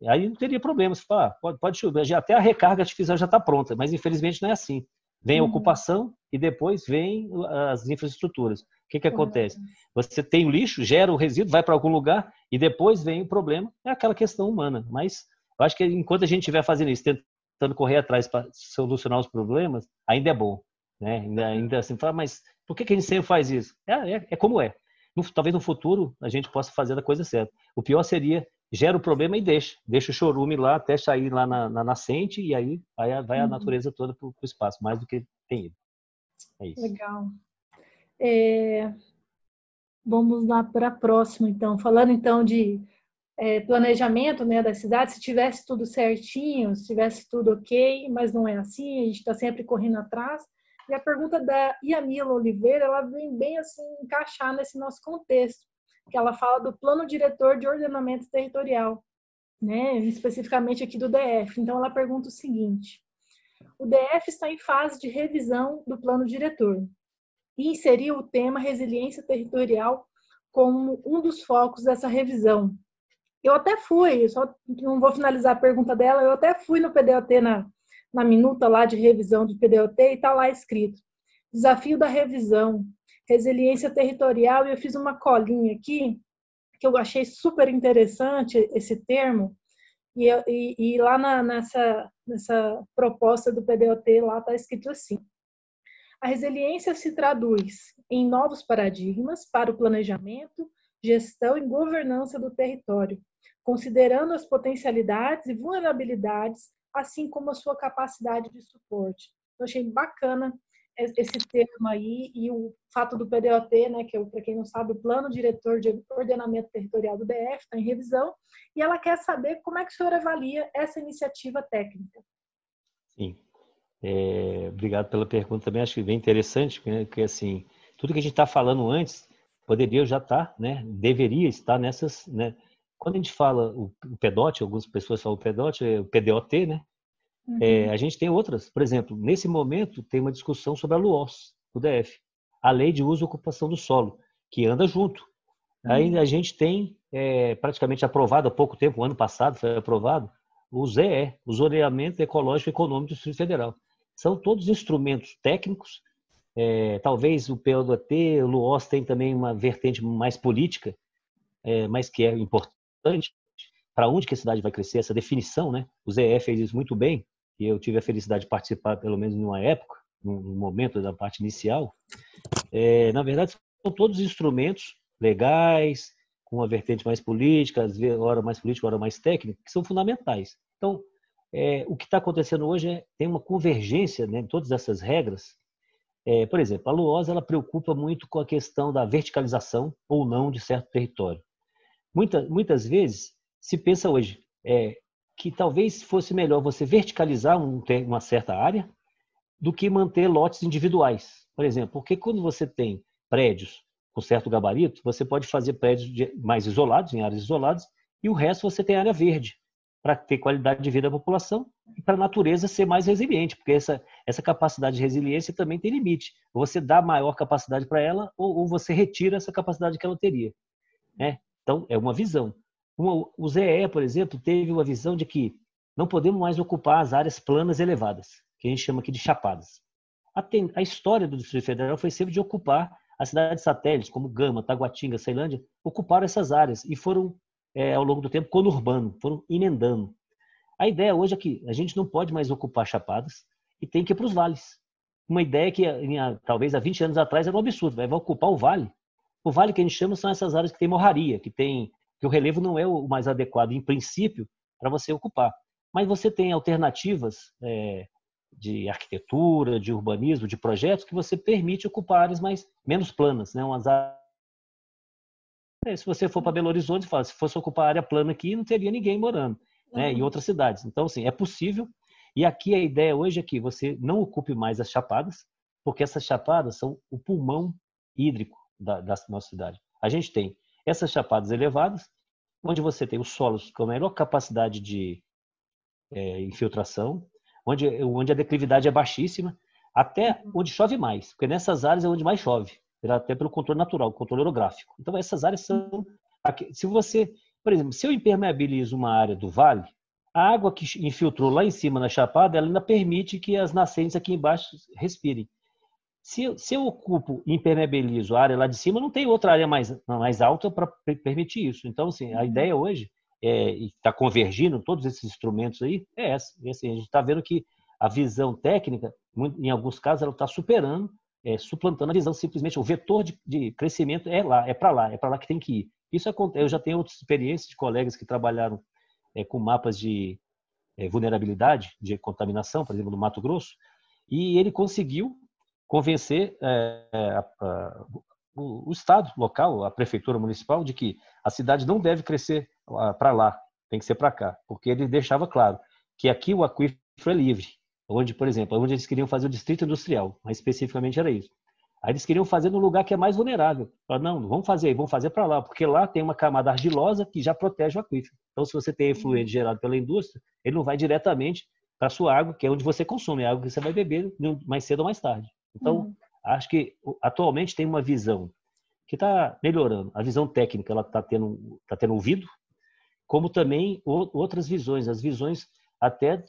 aí não teria problema. Você fala, pode chover, até a recarga artificial já está pronta, mas infelizmente não é assim. Vem a ocupação e depois vem as infraestruturas. O que acontece? Você tem o lixo, gera o resíduo, vai para algum lugar e depois vem o problema. É aquela questão humana. Mas eu acho que enquanto a gente estiver fazendo isso, tentando correr atrás para solucionar os problemas, ainda é bom. Né? Ainda assim, mas por que a gente sempre faz isso? É como é. Talvez no futuro a gente possa fazer a coisa certa. O pior seria, gera o problema e deixa o chorume lá até sair lá na nascente e aí vai a natureza toda para o espaço, mais do que tem ele. É isso. Legal. Vamos lá para a próxima, então. Falando, então, de planejamento, né, da cidade, se tivesse tudo certinho, se tivesse tudo ok, mas não é assim, a gente está sempre correndo atrás. E a pergunta da Iamila Oliveira, ela vem bem assim, encaixar nesse nosso contexto, que ela fala do Plano Diretor de Ordenamento Territorial, né, especificamente aqui do DF. Então, ela pergunta o seguinte: o DF está em fase de revisão do Plano Diretor e inseriu o tema resiliência territorial como um dos focos dessa revisão. Eu até fui, só não vou finalizar a pergunta dela, eu até fui no PDOT, na minuta lá de revisão do PDOT, e está lá escrito: desafio da revisão, resiliência territorial, e eu fiz uma colinha aqui, que eu achei super interessante esse termo, e lá nessa proposta do PDOT, lá está escrito assim: a resiliência se traduz em novos paradigmas para o planejamento, gestão e governança do território, considerando as potencialidades e vulnerabilidades, assim como a sua capacidade de suporte. Eu achei bacana esse termo aí e o fato do PDOT, né, que é, para quem não sabe, o Plano Diretor de Ordenamento Territorial do DF, está em revisão, e ela quer saber como é que o senhor avalia essa iniciativa técnica. Sim. Obrigado pela pergunta também, acho que bem interessante, né, porque assim, tudo que a gente está falando antes poderia já estar, né, deveria estar nessas, né, quando a gente fala o PDOT, algumas pessoas falam o PDOT, o PDOT, né, a gente tem outras, por exemplo, nesse momento tem uma discussão sobre a LUOS, do DF, a Lei de Uso e Ocupação do Solo, que anda junto. Aí a gente tem praticamente aprovado há pouco tempo, o ano passado foi aprovado, o ZE, o Zoneamento Ecológico e Econômico do Distrito Federal. São todos instrumentos técnicos, talvez o PDOT, o LUOS tem também uma vertente mais política, mas que é importante, para onde que a cidade vai crescer, essa definição, né? O ZE fez isso muito bem, e eu tive a felicidade de participar, pelo menos numa época, num momento da parte inicial. Na verdade, são todos instrumentos legais, com uma vertente mais política, às vezes, hora mais política, hora mais técnica, que são fundamentais. Então, o que está acontecendo hoje tem uma convergência, né, em todas essas regras. Por exemplo, a LUOS ela preocupa muito com a questão da verticalização ou não de certo território. Muitas vezes se pensa hoje que talvez fosse melhor você verticalizar uma certa área do que manter lotes individuais. Por exemplo, porque quando você tem prédios com certo gabarito, você pode fazer prédios mais isolados, em áreas isoladas, e o resto você tem área verde, para ter qualidade de vida da população e para a natureza ser mais resiliente, porque essa capacidade de resiliência também tem limite. Você dá maior capacidade para ela ou você retira essa capacidade que ela teria. Né? Então, é uma visão. O ZE, por exemplo, teve uma visão de que não podemos mais ocupar as áreas planas elevadas, que a gente chama aqui de chapadas. A história do Distrito Federal foi sempre de ocupar as cidades satélites, como Gama, Taguatinga, Ceilândia, ocuparam essas áreas e foram, ao longo do tempo, conurbando, foram emendando. A ideia hoje é que a gente não pode mais ocupar chapadas e tem que ir para os vales. Uma ideia que talvez há 20 anos atrás era um absurdo, vai ocupar o vale. O vale que a gente chama são essas áreas que tem morraria, que o relevo não é o mais adequado, em princípio, para você ocupar. Mas você tem alternativas de arquitetura, de urbanismo, de projetos que você permite ocupar áreas menos planas, né? Se você for para Belo Horizonte, se fosse ocupar área plana aqui, não teria ninguém morando, né? Em outras cidades. Então, assim, é possível. E aqui a ideia hoje é que você não ocupe mais as chapadas, porque essas chapadas são o pulmão hídrico da nossa cidade. A gente tem essas chapadas elevadas, onde você tem os solos com a melhor capacidade de infiltração, onde a declividade é baixíssima, até onde chove mais, porque nessas áreas é onde mais chove, até pelo controle natural, controle orográfico. Então, essas áreas são... Se você, por exemplo, se eu impermeabilizo uma área do vale, a água que infiltrou lá em cima na chapada, ela ainda permite que as nascentes aqui embaixo respirem. Se eu ocupo e impermeabilizo a área lá de cima, não tem outra área mais alta para permitir isso. Então, assim, a ideia hoje, e está convergindo todos esses instrumentos aí, é essa. E, assim, a gente está vendo que a visão técnica, em alguns casos, ela está superando, suplantando a visão simplesmente. O vetor de crescimento é para lá que tem que ir. Isso acontece. Eu já tenho outras experiências de colegas que trabalharam com mapas de vulnerabilidade, de contaminação, por exemplo, no Mato Grosso, e ele conseguiu convencer o Estado local, a Prefeitura Municipal, de que a cidade não deve crescer para lá, tem que ser para cá, porque ele deixava claro que aqui o aquífero é livre, onde, por exemplo, onde eles queriam fazer o distrito industrial, mas especificamente era isso. Aí eles queriam fazer no lugar que é mais vulnerável. Falaram, não, vamos fazer para lá, porque lá tem uma camada argilosa que já protege o aquífero. Então, se você tem efluente gerado pela indústria, ele não vai diretamente para a sua água, que é onde você consome, é a água que você vai beber mais cedo ou mais tarde. Então, acho que atualmente tem uma visão que está melhorando. A visão técnica ela está tendo ouvido, como também outras visões, as visões até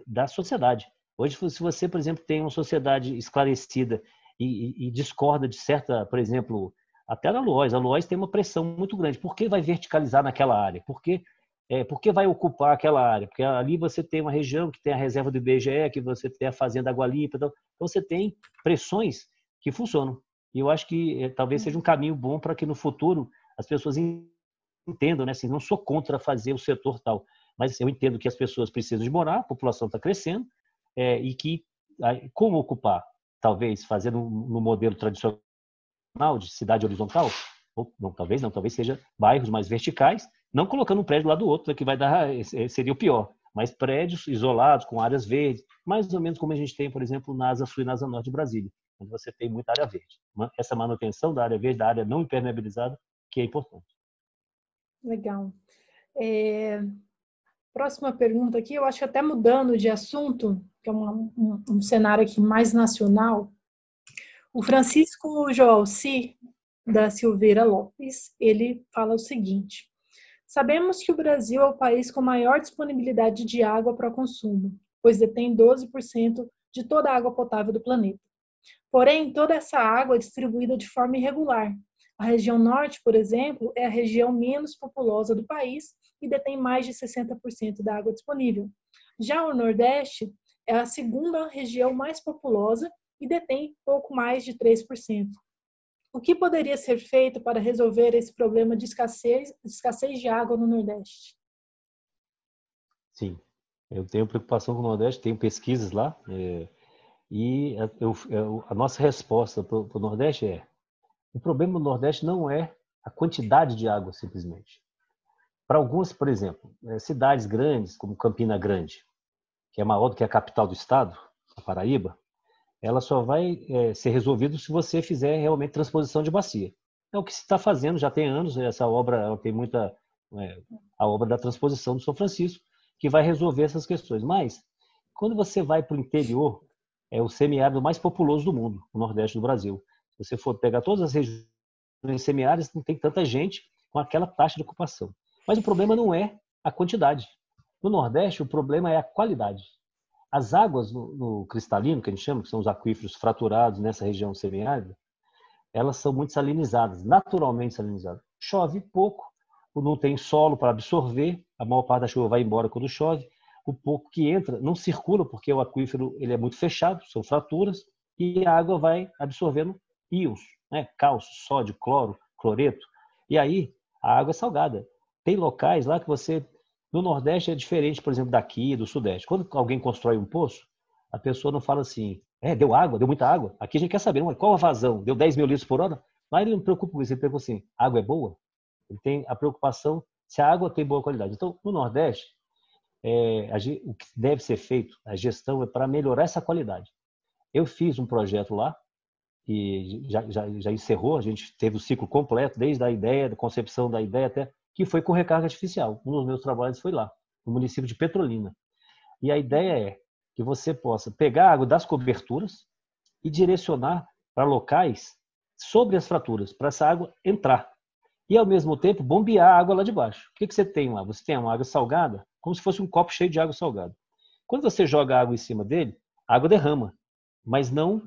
da sociedade. Hoje, se você, por exemplo, tem uma sociedade esclarecida e discorda de certa, por exemplo, até na LOAS. A LOAS tem uma pressão muito grande. Por que vai verticalizar naquela área? Por que vai ocupar aquela área? Porque ali você tem uma região que tem a reserva do IBGE, que você tem a fazenda Água Limpa. Então você tem pressões que funcionam. E eu acho que talvez seja um caminho bom para que no futuro as pessoas entendam, né? Assim, não sou contra fazer o setor tal, mas eu entendo que as pessoas precisam de morar, a população está crescendo, e que como ocupar? Talvez fazendo no modelo tradicional de cidade horizontal, ou não, talvez seja bairros mais verticais, não colocando um prédio lá do outro, que vai dar, seria o pior, mas prédios isolados, com áreas verdes, mais ou menos como a gente tem, por exemplo, na Asa Sul e na Asa Norte de Brasília, onde você tem muita área verde. Essa manutenção da área verde, da área não impermeabilizada, que é importante. Legal. Próxima pergunta aqui, eu acho que até mudando de assunto, que é um cenário aqui mais nacional, o Francisco Joalci da Silveira Lopes, ele fala o seguinte: sabemos que o Brasil é o país com maior disponibilidade de água para consumo, pois detém 12% de toda a água potável do planeta. Porém, toda essa água é distribuída de forma irregular. A região norte, por exemplo, é a região menos populosa do país e detém mais de 60% da água disponível. Já o Nordeste é a segunda região mais populosa e detém pouco mais de 3%. O que poderia ser feito para resolver esse problema de escassez de água no Nordeste? Sim, eu tenho preocupação com o Nordeste, tenho pesquisas lá, e a nossa resposta para o Nordeste o problema do Nordeste não é a quantidade de água, simplesmente. Para algumas, por exemplo, cidades grandes, como Campina Grande, que é maior do que a capital do estado, a Paraíba, ela só vai ser resolvida se você fizer realmente transposição de bacia. É o que se está fazendo, já tem anos, essa obra, ela tem muita... a obra da transposição do São Francisco, que vai resolver essas questões. Mas, quando você vai para o interior, é o semiárido mais populoso do mundo, o Nordeste do Brasil. Se você for pegar todas as regiões semiáridas, não tem tanta gente com aquela taxa de ocupação. Mas o problema não é a quantidade. No Nordeste, o problema é a qualidade. As águas no cristalino, que a gente chama, que são os aquíferos fraturados nessa região semiárida, elas são muito salinizadas, naturalmente salinizadas. Chove pouco, não tem solo para absorver, a maior parte da chuva vai embora quando chove, o pouco que entra não circula, porque o aquífero ele é muito fechado, são fraturas, e a água vai absorvendo íons, né? Cálcio, sódio, cloro, cloreto, e aí a água é salgada. Tem locais lá que no Nordeste é diferente, por exemplo, daqui, do Sudeste. Quando alguém constrói um poço, a pessoa não fala assim, deu água, deu muita água. Aqui a gente quer saber, qual a vazão? Deu 10 mil litros por hora? Lá ele não preocupa com isso, ele pergunta assim, a água é boa? Ele tem a preocupação se a água tem boa qualidade. Então, no Nordeste, o que deve ser feito, a gestão é para melhorar essa qualidade. Eu fiz um projeto lá, e já encerrou, a gente teve o ciclo completo, desde a ideia, da concepção da ideia até, que foi com recarga artificial. Um dos meus trabalhos foi lá, no município de Petrolina. E a ideia é que você possa pegar a água das coberturas e direcionar para locais sobre as fraturas, para essa água entrar. E, ao mesmo tempo, bombear a água lá de baixo. O que você tem lá? Você tem uma água salgada, como se fosse um copo cheio de água salgada. Quando você joga a água em cima dele, a água derrama, mas não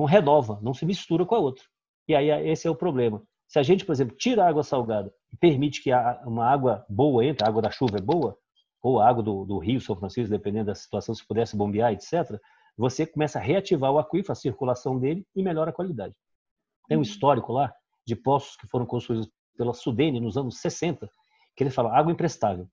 renova, não se mistura com a outra. E aí esse é o problema. Se a gente, por exemplo, tira a água salgada e permite que uma água boa entre, a água da chuva é boa, ou a água do Rio São Francisco, dependendo da situação, se pudesse bombear, etc., você começa a reativar o aquífero, a circulação dele, e melhora a qualidade. Tem um histórico lá de poços que foram construídos pela Sudene nos anos 60, que ele fala, água imprestável.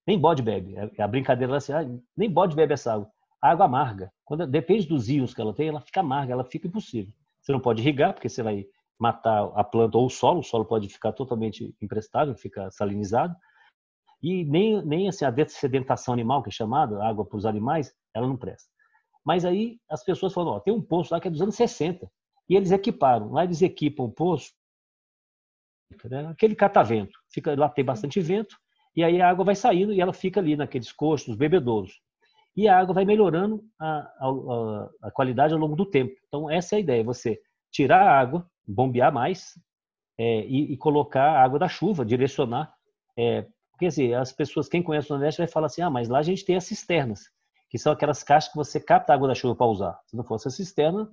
Nem bode bebe. A brincadeira lá é assim, nem bode bebe essa água. A água amarga. Depende dos íons que ela tem, ela fica amarga, ela fica impossível. Você não pode irrigar, porque você vai matar a planta ou o solo pode ficar totalmente imprestável, fica salinizado. E nem assim, a sedentação animal, que é chamada, água para os animais, ela não presta. Mas aí as pessoas falam, tem um poço lá que é dos anos 60, e eles equiparam. Lá eles equipam o poço, né, aquele catavento. Lá tem bastante vento, e aí a água vai saindo e ela fica ali naqueles coxos, nos bebedouros. E a água vai melhorando a qualidade ao longo do tempo. Então essa é a ideia, você tirar a água, bombear mais, e colocar a água da chuva, direcionar. Porque assim, as pessoas, quem conhece o Nordeste vai falar assim, mas lá a gente tem as cisternas, que são aquelas caixas que você capta a água da chuva para usar. Se não fosse a cisterna,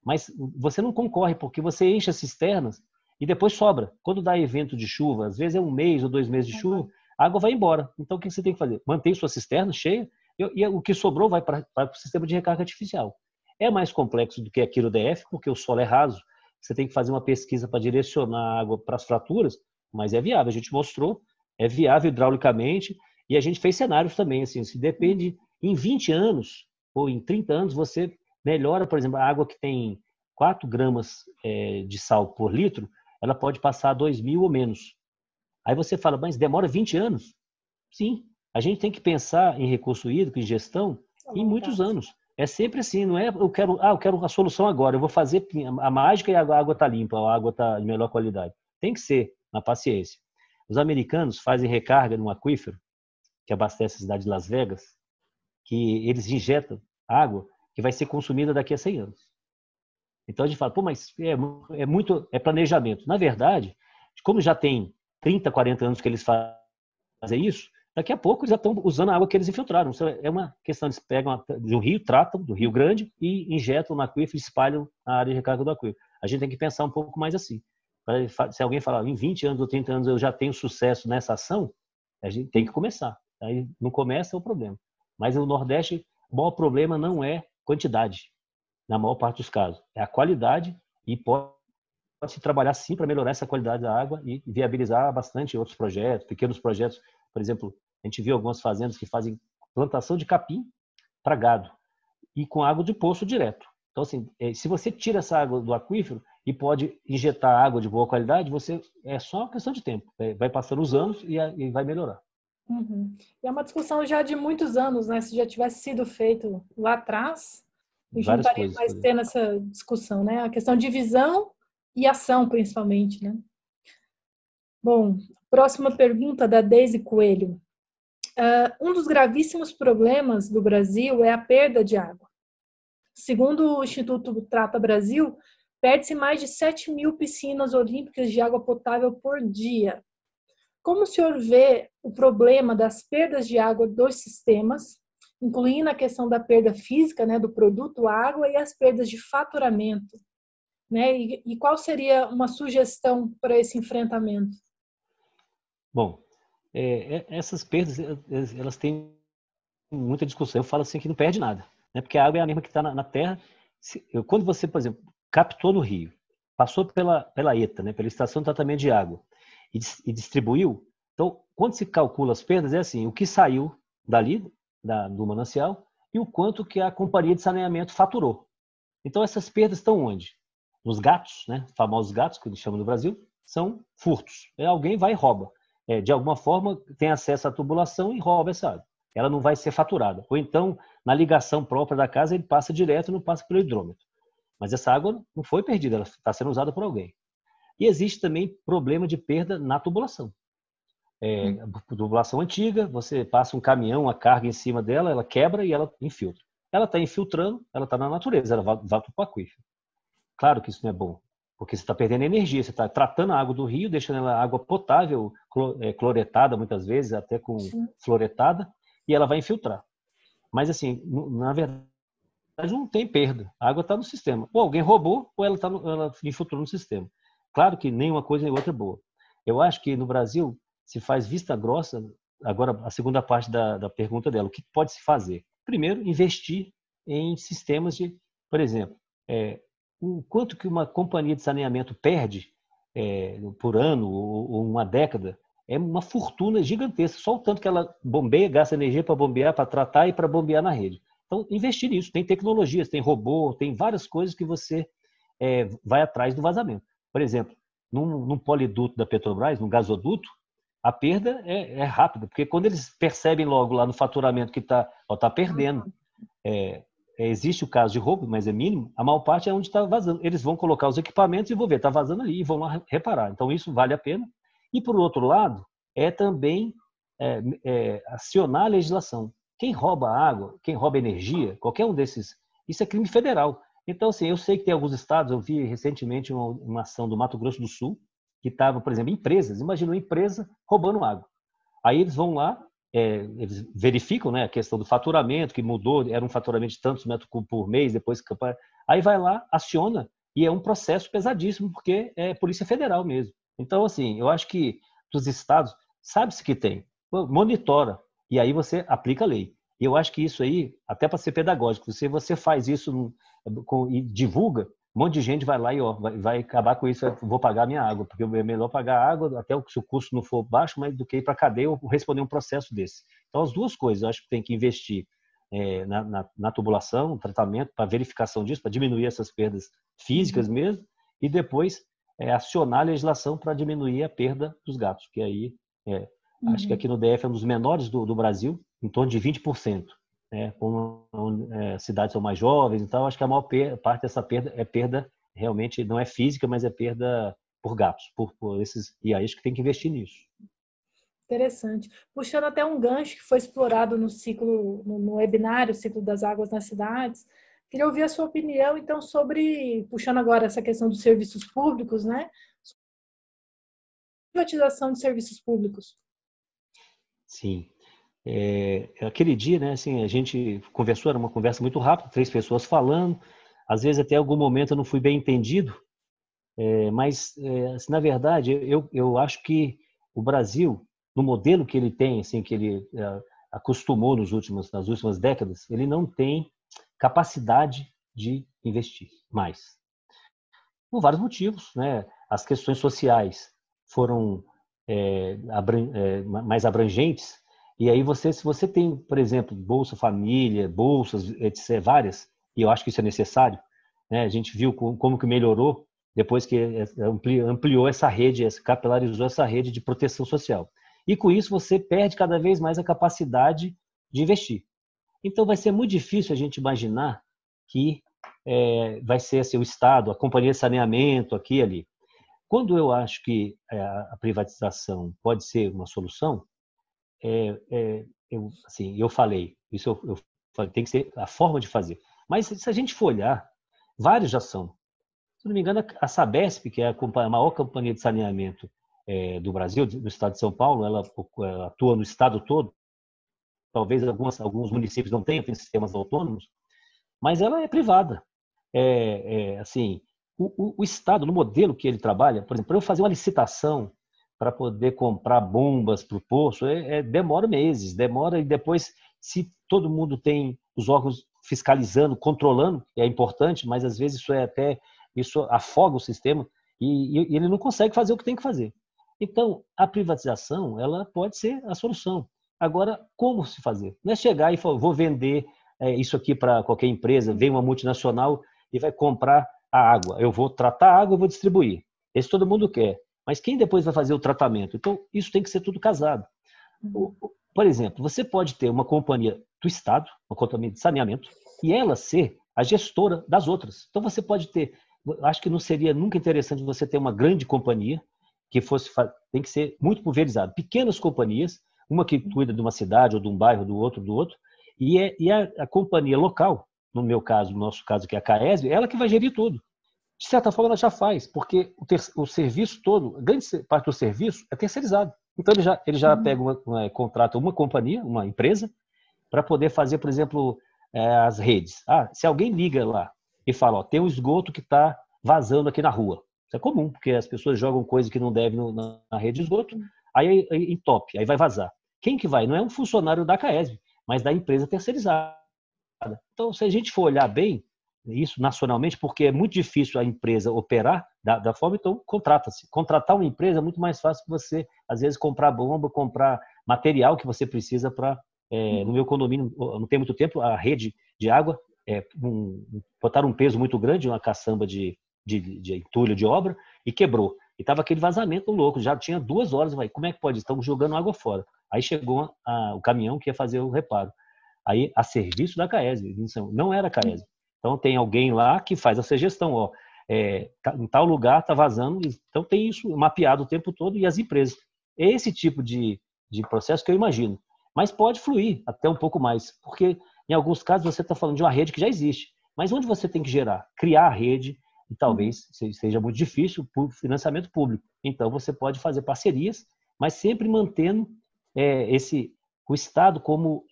mas você não concorre, porque você enche as cisternas e depois sobra. Quando dá evento de chuva, às vezes é 1 mês ou 2 meses de chuva, a água vai embora. Então o que você tem que fazer? Mantém sua cisterna cheia e o que sobrou vai para o sistema de recarga artificial. É mais complexo do que aqui no DF, porque o solo é raso. Você tem que fazer uma pesquisa para direcionar a água para as fraturas, mas é viável. A gente mostrou, é viável hidraulicamente, e a gente fez cenários também. Assim, se depende, em 20 anos ou em 30 anos, você melhora, por exemplo, a água que tem 4 gramas de sal por litro, ela pode passar a 2.000 ou menos. Aí você fala, mas demora 20 anos? Sim, a gente tem que pensar em recurso hídrico, em gestão, em muitos anos. É sempre assim, não é eu quero a solução agora, eu vou fazer a mágica e a água está limpa, a água está de melhor qualidade. Tem que ser, na paciência. Os americanos fazem recarga num aquífero, que abastece a cidade de Las Vegas, que eles injetam água que vai ser consumida daqui a 100 anos. Então a gente fala, mas é planejamento. Na verdade, como já tem 30, 40 anos que eles fazem isso, daqui a pouco eles já estão usando a água que eles infiltraram. É uma questão, eles pegam de um rio, tratam do Rio Grande e injetam no aquífero e espalham a área de recarga do aquífero. A gente tem que pensar um pouco mais assim. Se alguém falar, em 20 anos ou 30 anos eu já tenho sucesso nessa ação, a gente tem que começar. Aí não começa é o problema. Mas no Nordeste, o maior problema não é quantidade, na maior parte dos casos. É a qualidade e pode-se trabalhar sim para melhorar essa qualidade da água e viabilizar bastante outros projetos, pequenos projetos. Por exemplo, a gente viu algumas fazendas que fazem plantação de capim para gado e com água de poço direto. Então, assim, se você tira essa água do aquífero e pode injetar água de boa qualidade, é só uma questão de tempo. Vai passando os anos e vai melhorar. Uhum. E é uma discussão já de muitos anos, né? Se já tivesse sido feito lá atrás, a gente não estaria mais tendo essa discussão, né? A questão de visão e ação, principalmente, né? Bom, próxima pergunta da Deise Coelho. Um dos gravíssimos problemas do Brasil é a perda de água. Segundo o Instituto Trata Brasil, perde-se mais de 7.000 piscinas olímpicas de água potável por dia. Como o senhor vê o problema das perdas de água dos sistemas, incluindo a questão da perda física, né, do produto água e as perdas de faturamento, né? E qual seria uma sugestão para esse enfrentamento? Bom, essas perdas, elas têm muita discussão. Eu falo assim que não perde nada, né? Porque a água é a mesma que está na terra. Quando você, por exemplo, captou no rio, passou pela ETA, né, pela Estação de Tratamento de Água, e distribuiu, então, quando se calcula as perdas, é assim, o que saiu dali, do manancial, e o quanto que a companhia de saneamento faturou. Então, essas perdas estão onde? Nos gatos, né? Famosos gatos, que eles chamam no Brasil, são furtos. Alguém vai e rouba. De alguma forma, tem acesso à tubulação e rouba essa água. Ela não vai ser faturada. Ou então, na ligação própria da casa, ele passa direto e não passa pelo hidrômetro. Mas essa água não foi perdida, ela está sendo usada por alguém. E existe também problema de perda na tubulação. tubulação antiga, você passa um caminhão, a carga em cima dela, ela quebra e ela infiltra. Ela está infiltrando, ela está na natureza, ela volta para o aquífero. Claro que isso não é bom, porque você está perdendo energia, você está tratando a água do rio, deixando ela água potável, cloretada muitas vezes, até com fluoretada, e ela vai infiltrar. Mas assim, na verdade, não tem perda. A água está no sistema. Ou alguém roubou, ou ela infiltrou no sistema. Claro que nem uma coisa nem outra é boa. Eu acho que no Brasil se faz vista grossa. Agora, a segunda parte da pergunta dela, o que pode se fazer? Primeiro, investir em sistemas de, por exemplo, o quanto que uma companhia de saneamento perde por ano ou uma década é uma fortuna gigantesca, só o tanto que ela bombeia, gasta energia para bombear, para tratar e para bombear na rede. Então, investir nisso. Tem tecnologias, tem robô, tem várias coisas que você vai atrás do vazamento. Por exemplo, num poliduto da Petrobras, num gasoduto, a perda é rápida, porque quando eles percebem logo lá no faturamento que está perdendo, existe o caso de roubo, mas é mínimo, a maior parte é onde está vazando. Eles vão colocar os equipamentos e vão ver, está vazando ali, e vão lá reparar. Então, isso vale a pena. E, por outro lado, também acionar a legislação. Quem rouba água, quem rouba energia, qualquer um desses, isso é crime federal. Então, assim, eu sei que tem alguns estados, eu vi recentemente uma ação do Mato Grosso do Sul, que estava, por exemplo, empresas, imagina uma empresa roubando água. Aí eles vão lá, eles verificam, né, a questão do faturamento, que mudou, era um faturamento de tantos metros cúbicos por mês, depois aí vai lá, aciona, e é um processo pesadíssimo, porque é Polícia Federal mesmo. Então, assim, eu acho que dos estados, sabe-se que tem, monitora, e aí você aplica a lei. E eu acho que isso aí, até para ser pedagógico, se você faz isso e divulga, um monte de gente vai lá e vai acabar com isso, vou pagar a minha água, porque é melhor pagar a água, até se o custo não for baixo, mas do que ir para a cadeia ou responder um processo desse. Então, as duas coisas, eu acho que tem que investir na tubulação, no tratamento, para verificação disso, para diminuir essas perdas físicas mesmo, e depois acionar a legislação para diminuir a perda dos gatos, que aí acho que aqui no DF é um dos menores do Brasil, em torno de 20%. Como cidades são mais jovens, então acho que a maior parte dessa perda é perda realmente não é física, mas é perda por gatos, por esses, e aí acho que tem que investir nisso. Interessante. Puxando até um gancho que foi explorado no webinário, o ciclo das águas nas cidades, queria ouvir a sua opinião, então, puxando agora essa questão dos serviços públicos, né? Privatização de serviços públicos. Sim. Aquele dia, né, assim, a gente conversou, era uma conversa muito rápida, 3 pessoas falando, às vezes até algum momento eu não fui bem entendido, mas, assim, na verdade, eu acho que o Brasil, no modelo que ele tem, assim, que ele acostumou nas últimas décadas, ele não tem capacidade de investir mais. Por vários motivos, né? As questões sociais foram mais abrangentes, e aí se você tem, por exemplo, Bolsa Família, bolsas, etc., várias, e eu acho que isso é necessário, né? A gente viu como que melhorou depois que ampliou essa rede, capilarizou essa rede de proteção social. E com isso você perde cada vez mais a capacidade de investir. Então vai ser muito difícil a gente imaginar que vai ser assim, o Estado, a companhia de saneamento, aqui e ali. Quando eu acho que a privatização pode ser uma solução, eu falei, isso eu falei, tem que ser a forma de fazer. Mas se a gente for olhar, vários já são. Se não me engano, a Sabesp, que é a maior companhia de saneamento do Brasil, do estado de São Paulo, ela atua no estado todo. Talvez alguns municípios não tenham sistemas autônomos, mas ela é privada. Assim, o Estado, no modelo que ele trabalha, por exemplo, para eu fazer uma licitação para poder comprar bombas para o poço, demora meses, e depois, se todo mundo tem os órgãos fiscalizando, controlando, é importante, mas às vezes isso afoga o sistema e ele não consegue fazer o que tem que fazer. Então, a privatização, ela pode ser a solução. Agora, como se fazer? Não é chegar e falar, vou vender isso aqui para qualquer empresa, vem uma multinacional e vai comprar a água. Eu vou tratar a água e vou distribuir. Esse todo mundo quer. Mas quem depois vai fazer o tratamento? Então, isso tem que ser tudo casado. Por exemplo, você pode ter uma companhia do Estado, uma companhia de saneamento, e ela ser a gestora das outras. Então, você pode ter... Acho que não seria nunca interessante você ter uma grande companhia tem que ser muito pulverizado. Pequenas companhias, uma que cuida de uma cidade ou de um bairro, do outro, e a companhia local, no nosso caso que é a CAESB, ela que vai gerir tudo. De certa forma, ela já faz, porque o serviço todo, a grande parte do serviço é terceirizado. Então, ele já pega contrata uma companhia, uma empresa, para poder fazer, por exemplo, as redes. Se alguém liga lá e fala, tem um esgoto que está vazando aqui na rua. Isso é comum, porque as pessoas jogam coisa que não deve na rede de esgoto, aí entope, aí vai vazar. Quem que vai? Não é um funcionário da CAESB, mas da empresa terceirizada. Então, se a gente for olhar bem isso nacionalmente, porque é muito difícil a empresa operar da forma, então contrata-se. Contratar uma empresa é muito mais fácil que você, às vezes, comprar bomba, comprar material que você precisa para... no meu condomínio, não tem muito tempo, a rede de água, botaram um peso muito grande, uma caçamba de entulho de obra, e quebrou. E estava aquele vazamento louco, já tinha 2 horas, como é que pode? Estão jogando água fora. Aí chegou o caminhão que ia fazer o reparo. Aí, a serviço da CAESB, não era a CAESB. Então, tem alguém lá que faz essa gestão. Em tal lugar está vazando, então tem isso mapeado o tempo todo, e as empresas. É esse tipo de processo que eu imagino. Mas pode fluir até um pouco mais, porque em alguns casos você está falando de uma rede que já existe. Mas onde você tem que gerar? Criar a rede, e talvez seja muito difícil por financiamento público. Então, você pode fazer parcerias, mas sempre mantendo o Estado como...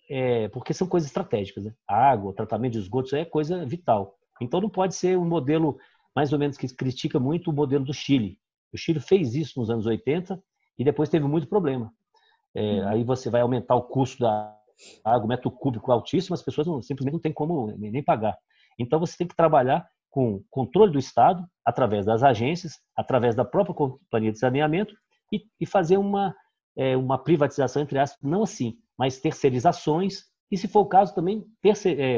porque são coisas estratégicas. Né? A água, o tratamento de esgotos é coisa vital. Então, não pode ser um modelo, mais ou menos, que critica muito o modelo do Chile. O Chile fez isso nos anos 80 e depois teve muito problema. Aí você vai aumentar o custo da água, metro cúbico altíssimo, as pessoas simplesmente não têm como nem pagar. Então, você tem que trabalhar com controle do Estado, através das agências, através da própria companhia de saneamento, e fazer uma privatização, entre aspas, não assim, mas terceirizações, e se for o caso também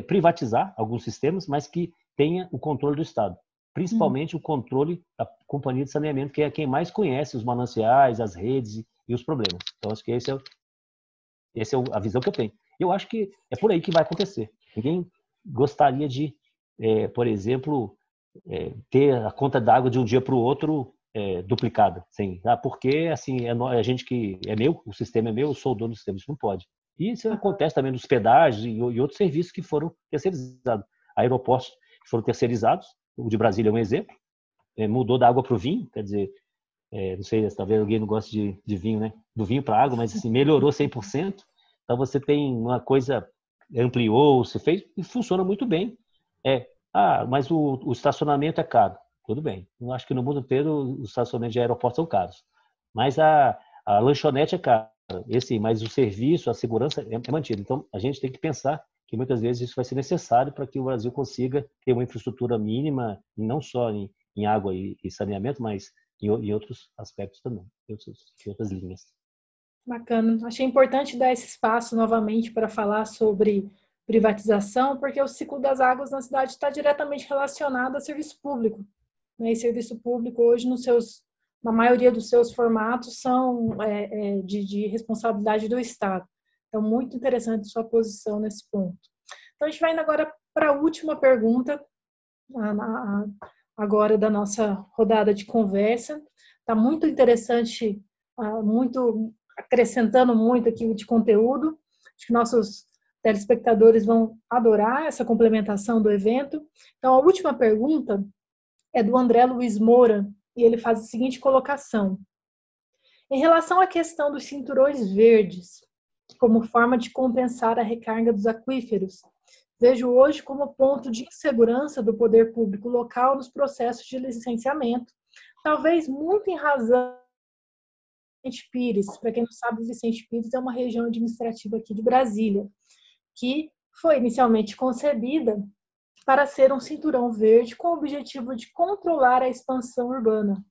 privatizar alguns sistemas, mas que tenha o controle do Estado. Principalmente o controle da companhia de saneamento, que é quem mais conhece os mananciais, as redes e os problemas. Então, acho que essa é a visão que eu tenho. Eu acho que é por aí que vai acontecer. Ninguém gostaria de, por exemplo, ter a conta d'água de um dia para o outro duplicada. Assim, porque assim, a gente que é meu, o sistema é meu, eu sou o dono do sistema, isso não pode. E isso acontece também nos pedágios e outros serviços que foram terceirizados. Aeroportos que foram terceirizados, o de Brasília é um exemplo, mudou da água para o vinho, quer dizer, não sei, talvez alguém não goste de vinho, né? Do vinho para água, mas assim, melhorou 100%. Então você tem uma coisa, ampliou, se fez e funciona muito bem. Mas o estacionamento é caro. Tudo bem. Eu acho que no mundo inteiro os estacionamentos de aeroportos são caros. Mas a lanchonete é cara. Mas o serviço, a segurança é mantido. Então a gente tem que pensar que muitas vezes isso vai ser necessário para que o Brasil consiga ter uma infraestrutura mínima, não só em água e saneamento, mas em outros aspectos também, em outras linhas. Bacana. Achei importante dar esse espaço novamente para falar sobre privatização, porque o ciclo das águas na cidade está diretamente relacionado a serviço público. Né? E serviço público hoje, na maioria dos seus formatos, são de responsabilidade do Estado. Então, muito interessante sua posição nesse ponto. Então, a gente vai indo agora para a última pergunta, agora da nossa rodada de conversa. Está muito interessante, acrescentando muito aqui de conteúdo. Acho que nossos telespectadores vão adorar essa complementação do evento. Então, a última pergunta é do André Luiz Moura, e ele faz a seguinte colocação. Em relação à questão dos cinturões verdes, como forma de compensar a recarga dos aquíferos, vejo hoje como ponto de insegurança do poder público local nos processos de licenciamento, talvez muito em razão de Vicente Pires. Para quem não sabe, Vicente Pires é uma região administrativa aqui de Brasília, que foi inicialmente concebida para ser um cinturão verde com o objetivo de controlar a expansão urbana.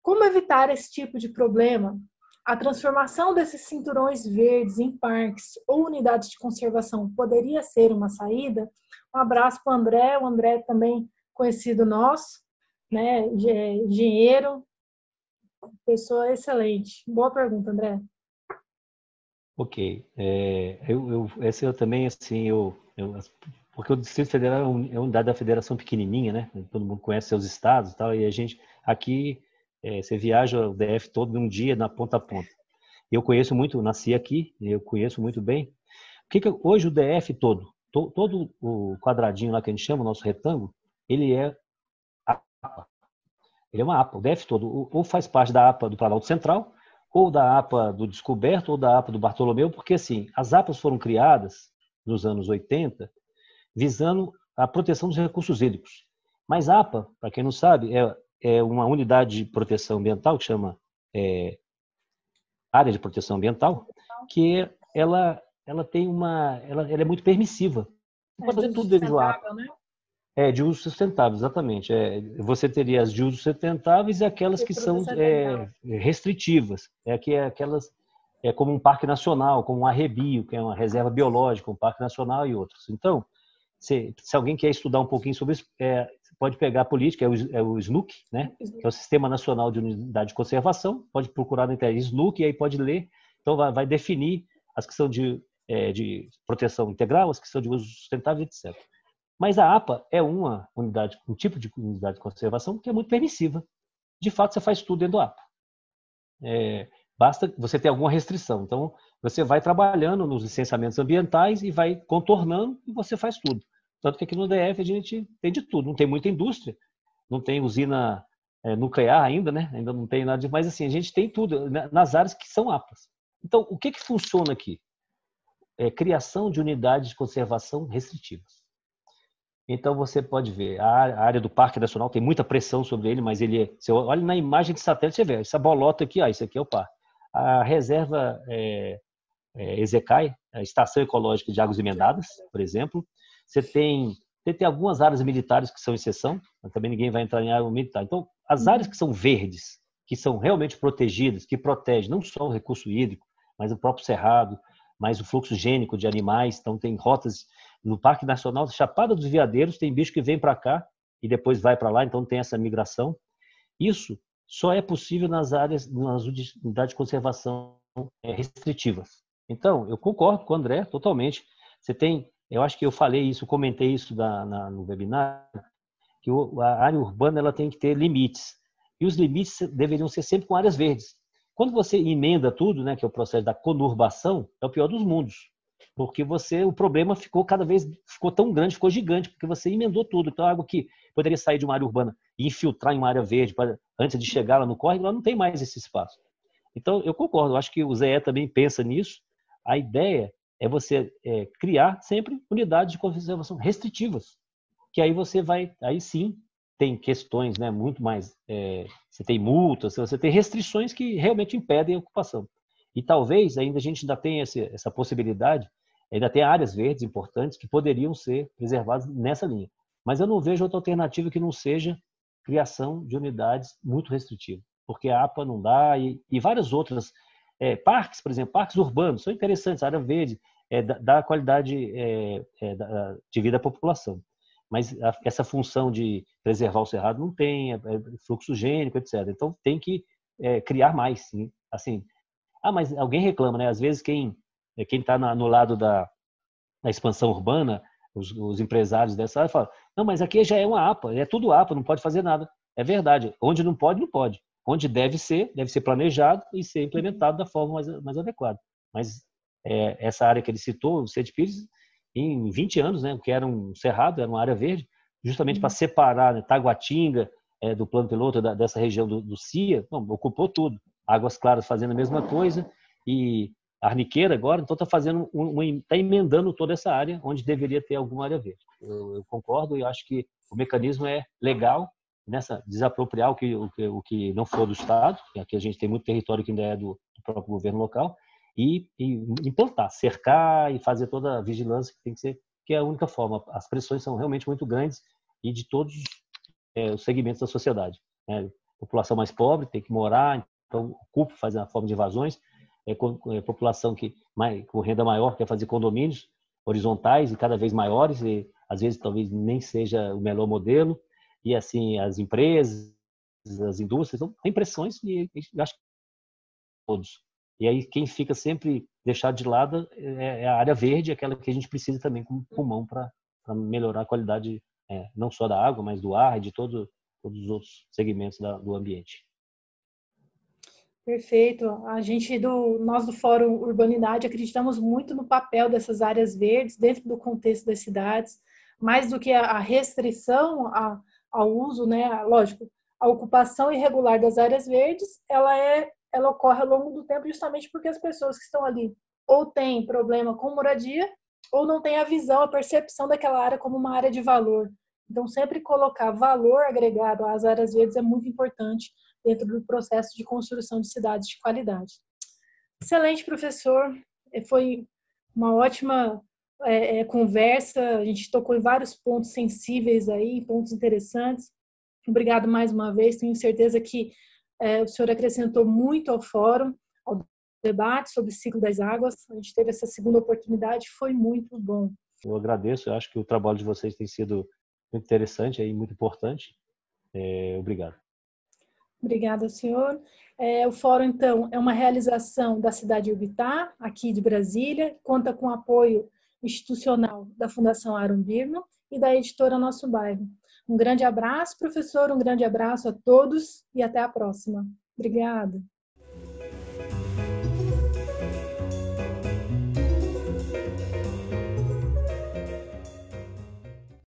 Como evitar esse tipo de problema? A transformação desses cinturões verdes em parques ou unidades de conservação poderia ser uma saída? Um abraço para o André também conhecido nosso, né? Engenheiro, pessoa excelente. Boa pergunta, André. Ok. Essa eu também, assim, porque o Distrito Federal é uma unidade da federação pequenininha, né? Todo mundo conhece seus estados e tal, e a gente aqui você viaja o DF todo num dia, na ponta a ponta. Eu conheço muito, nasci aqui, eu conheço muito bem. Hoje o DF todo o quadradinho lá que a gente chama, o nosso retângulo, ele é APA. Ele é uma APA, o DF todo. Ou faz parte da APA do Planalto Central, ou da APA do Descoberto, ou da APA do Bartolomeu, porque assim, as APAs foram criadas nos anos 80 visando a proteção dos recursos hídricos. Mas a APA, para quem não sabe, é uma unidade de proteção ambiental que chama área de proteção ambiental, que ela tem ela é muito permissiva. Pode fazer tudo dentro do APA. Né? De uso sustentável, exatamente. Você teria as de uso sustentáveis e aquelas que são restritivas. Aquelas como um parque nacional, como um arrebio, que é uma reserva biológica, um parque nacional e outros. Então, se alguém quer estudar um pouquinho sobre isso, você pode pegar a política, é o SNUC, né? Que é o Sistema Nacional de Unidade de Conservação, pode procurar na internet SNUC e aí pode ler. Então, vai definir as que são de proteção integral, as que são de uso sustentável, etc. Mas a APA é um tipo de unidade de conservação que é muito permissiva. De fato, você faz tudo dentro do APA. Basta você ter alguma restrição. Então, você vai trabalhando nos licenciamentos ambientais e vai contornando e você faz tudo. Tanto que aqui no DF a gente tem de tudo. Não tem muita indústria, não tem usina nuclear ainda, né? Ainda não tem nada de... Mas assim, a gente tem tudo nas áreas que são APAs. Então, o que funciona aqui? Criação de unidades de conservação restritivas. Então, você pode ver, a área do Parque Nacional tem muita pressão sobre ele, mas você olha na imagem de satélite, você vê, essa bolota aqui, isso aqui é o parque. A reserva EZCAI, a Estação Ecológica de Águas Emendadas, por exemplo. Você tem algumas áreas militares que são exceção, mas também ninguém vai entrar em área militar. Então, as áreas que são verdes, que são realmente protegidas, que protegem não só o recurso hídrico, mas o próprio cerrado, mas o fluxo gênico de animais. Então, tem rotas no Parque Nacional Chapada dos Veadeiros, tem bicho que vem para cá e depois vai para lá, então tem essa migração. Isso só é possível nas unidades de conservação restritivas. Então, eu concordo com o André totalmente. Eu acho que eu falei isso, comentei isso no webinar, que a área urbana ela tem que ter limites. E os limites deveriam ser sempre com áreas verdes. Quando você emenda tudo, né, que é o processo da conurbação, é o pior dos mundos. Porque o problema ficou tão grande, ficou gigante, porque você emendou tudo. Então, algo que poderia sair de uma área urbana e infiltrar em uma área verde antes de chegar lá no córrego, lá não tem mais esse espaço. Então, eu concordo, eu acho que o ZE também pensa nisso. A ideia é você criar sempre unidades de conservação restritivas, que aí aí sim, tem questões, né, muito mais, você tem multas, você tem restrições que realmente impedem a ocupação. E talvez a gente ainda tenha essa possibilidade, ainda tem áreas verdes importantes que poderiam ser preservadas nessa linha. Mas eu não vejo outra alternativa que não seja criação de unidades muito restritivas, porque a APA não dá e várias outras. Parques, por exemplo, parques urbanos, são interessantes, a área verde dá qualidade de vida à população. Mas essa função de preservar o cerrado não tem, fluxo gênico, etc. Então tem que criar mais, sim. Assim, mas alguém reclama, né? Às vezes quem está no lado da expansão urbana, os empresários dessa área falam, não, mas aqui já é uma APA, é tudo APA, não pode fazer nada. É verdade, onde não pode, não pode. Onde deve ser planejado e ser implementado da forma mais adequada. Mas essa área que ele citou, o Sede Pires, em 20 anos, né, que era um cerrado, era uma área verde, justamente para separar, né, Taguatinga do plano piloto dessa região do CIA, ocupou tudo. Águas Claras fazendo a mesma coisa e Arniqueira agora, então está emendando toda essa área onde deveria ter alguma área verde. Eu concordo e acho que o mecanismo é legal nessa desapropriar o que não for do Estado, aqui a gente tem muito território que ainda é do próprio governo local, e implantar, cercar e fazer toda a vigilância que tem que ser, que é a única forma. As pressões são realmente muito grandes e de todos os segmentos da sociedade. População mais pobre tem que morar, então o CUP faz a forma de invasões, população com renda maior quer fazer condomínios horizontais e cada vez maiores, e às vezes talvez nem seja o melhor modelo, e assim as empresas, as indústrias, então, tem pressões e acho que todos. E aí quem fica sempre deixado de lado é a área verde, aquela que a gente precisa também como pulmão para melhorar a qualidade não só da água, mas do ar e de todos os outros segmentos do ambiente. Perfeito. Nós do Fórum Urbanidade acreditamos muito no papel dessas áreas verdes dentro do contexto das cidades, mais do que a restrição ao uso, né? Lógico, a ocupação irregular das áreas verdes, ela ocorre ao longo do tempo justamente porque as pessoas que estão ali ou têm problema com moradia ou não têm a visão, a percepção daquela área como uma área de valor. Então, sempre colocar valor agregado às áreas verdes é muito importante dentro do processo de construção de cidades de qualidade. Excelente, professor. Foi uma ótima conversa. A gente tocou em vários pontos sensíveis aí, pontos interessantes. Obrigado mais uma vez. Tenho certeza que o senhor acrescentou muito ao fórum, ao debate sobre o ciclo das águas. A gente teve essa segunda oportunidade, foi muito bom. Eu agradeço. Eu acho que o trabalho de vocês tem sido muito interessante e muito importante. Obrigado. Obrigada, senhor. O fórum, então, é uma realização da cidade Urbitar, aqui de Brasília, conta com apoio institucional da Fundação Aaron Birman e da editora Nosso Bairro. Um grande abraço, professor, um grande abraço a todos e até a próxima. Obrigada.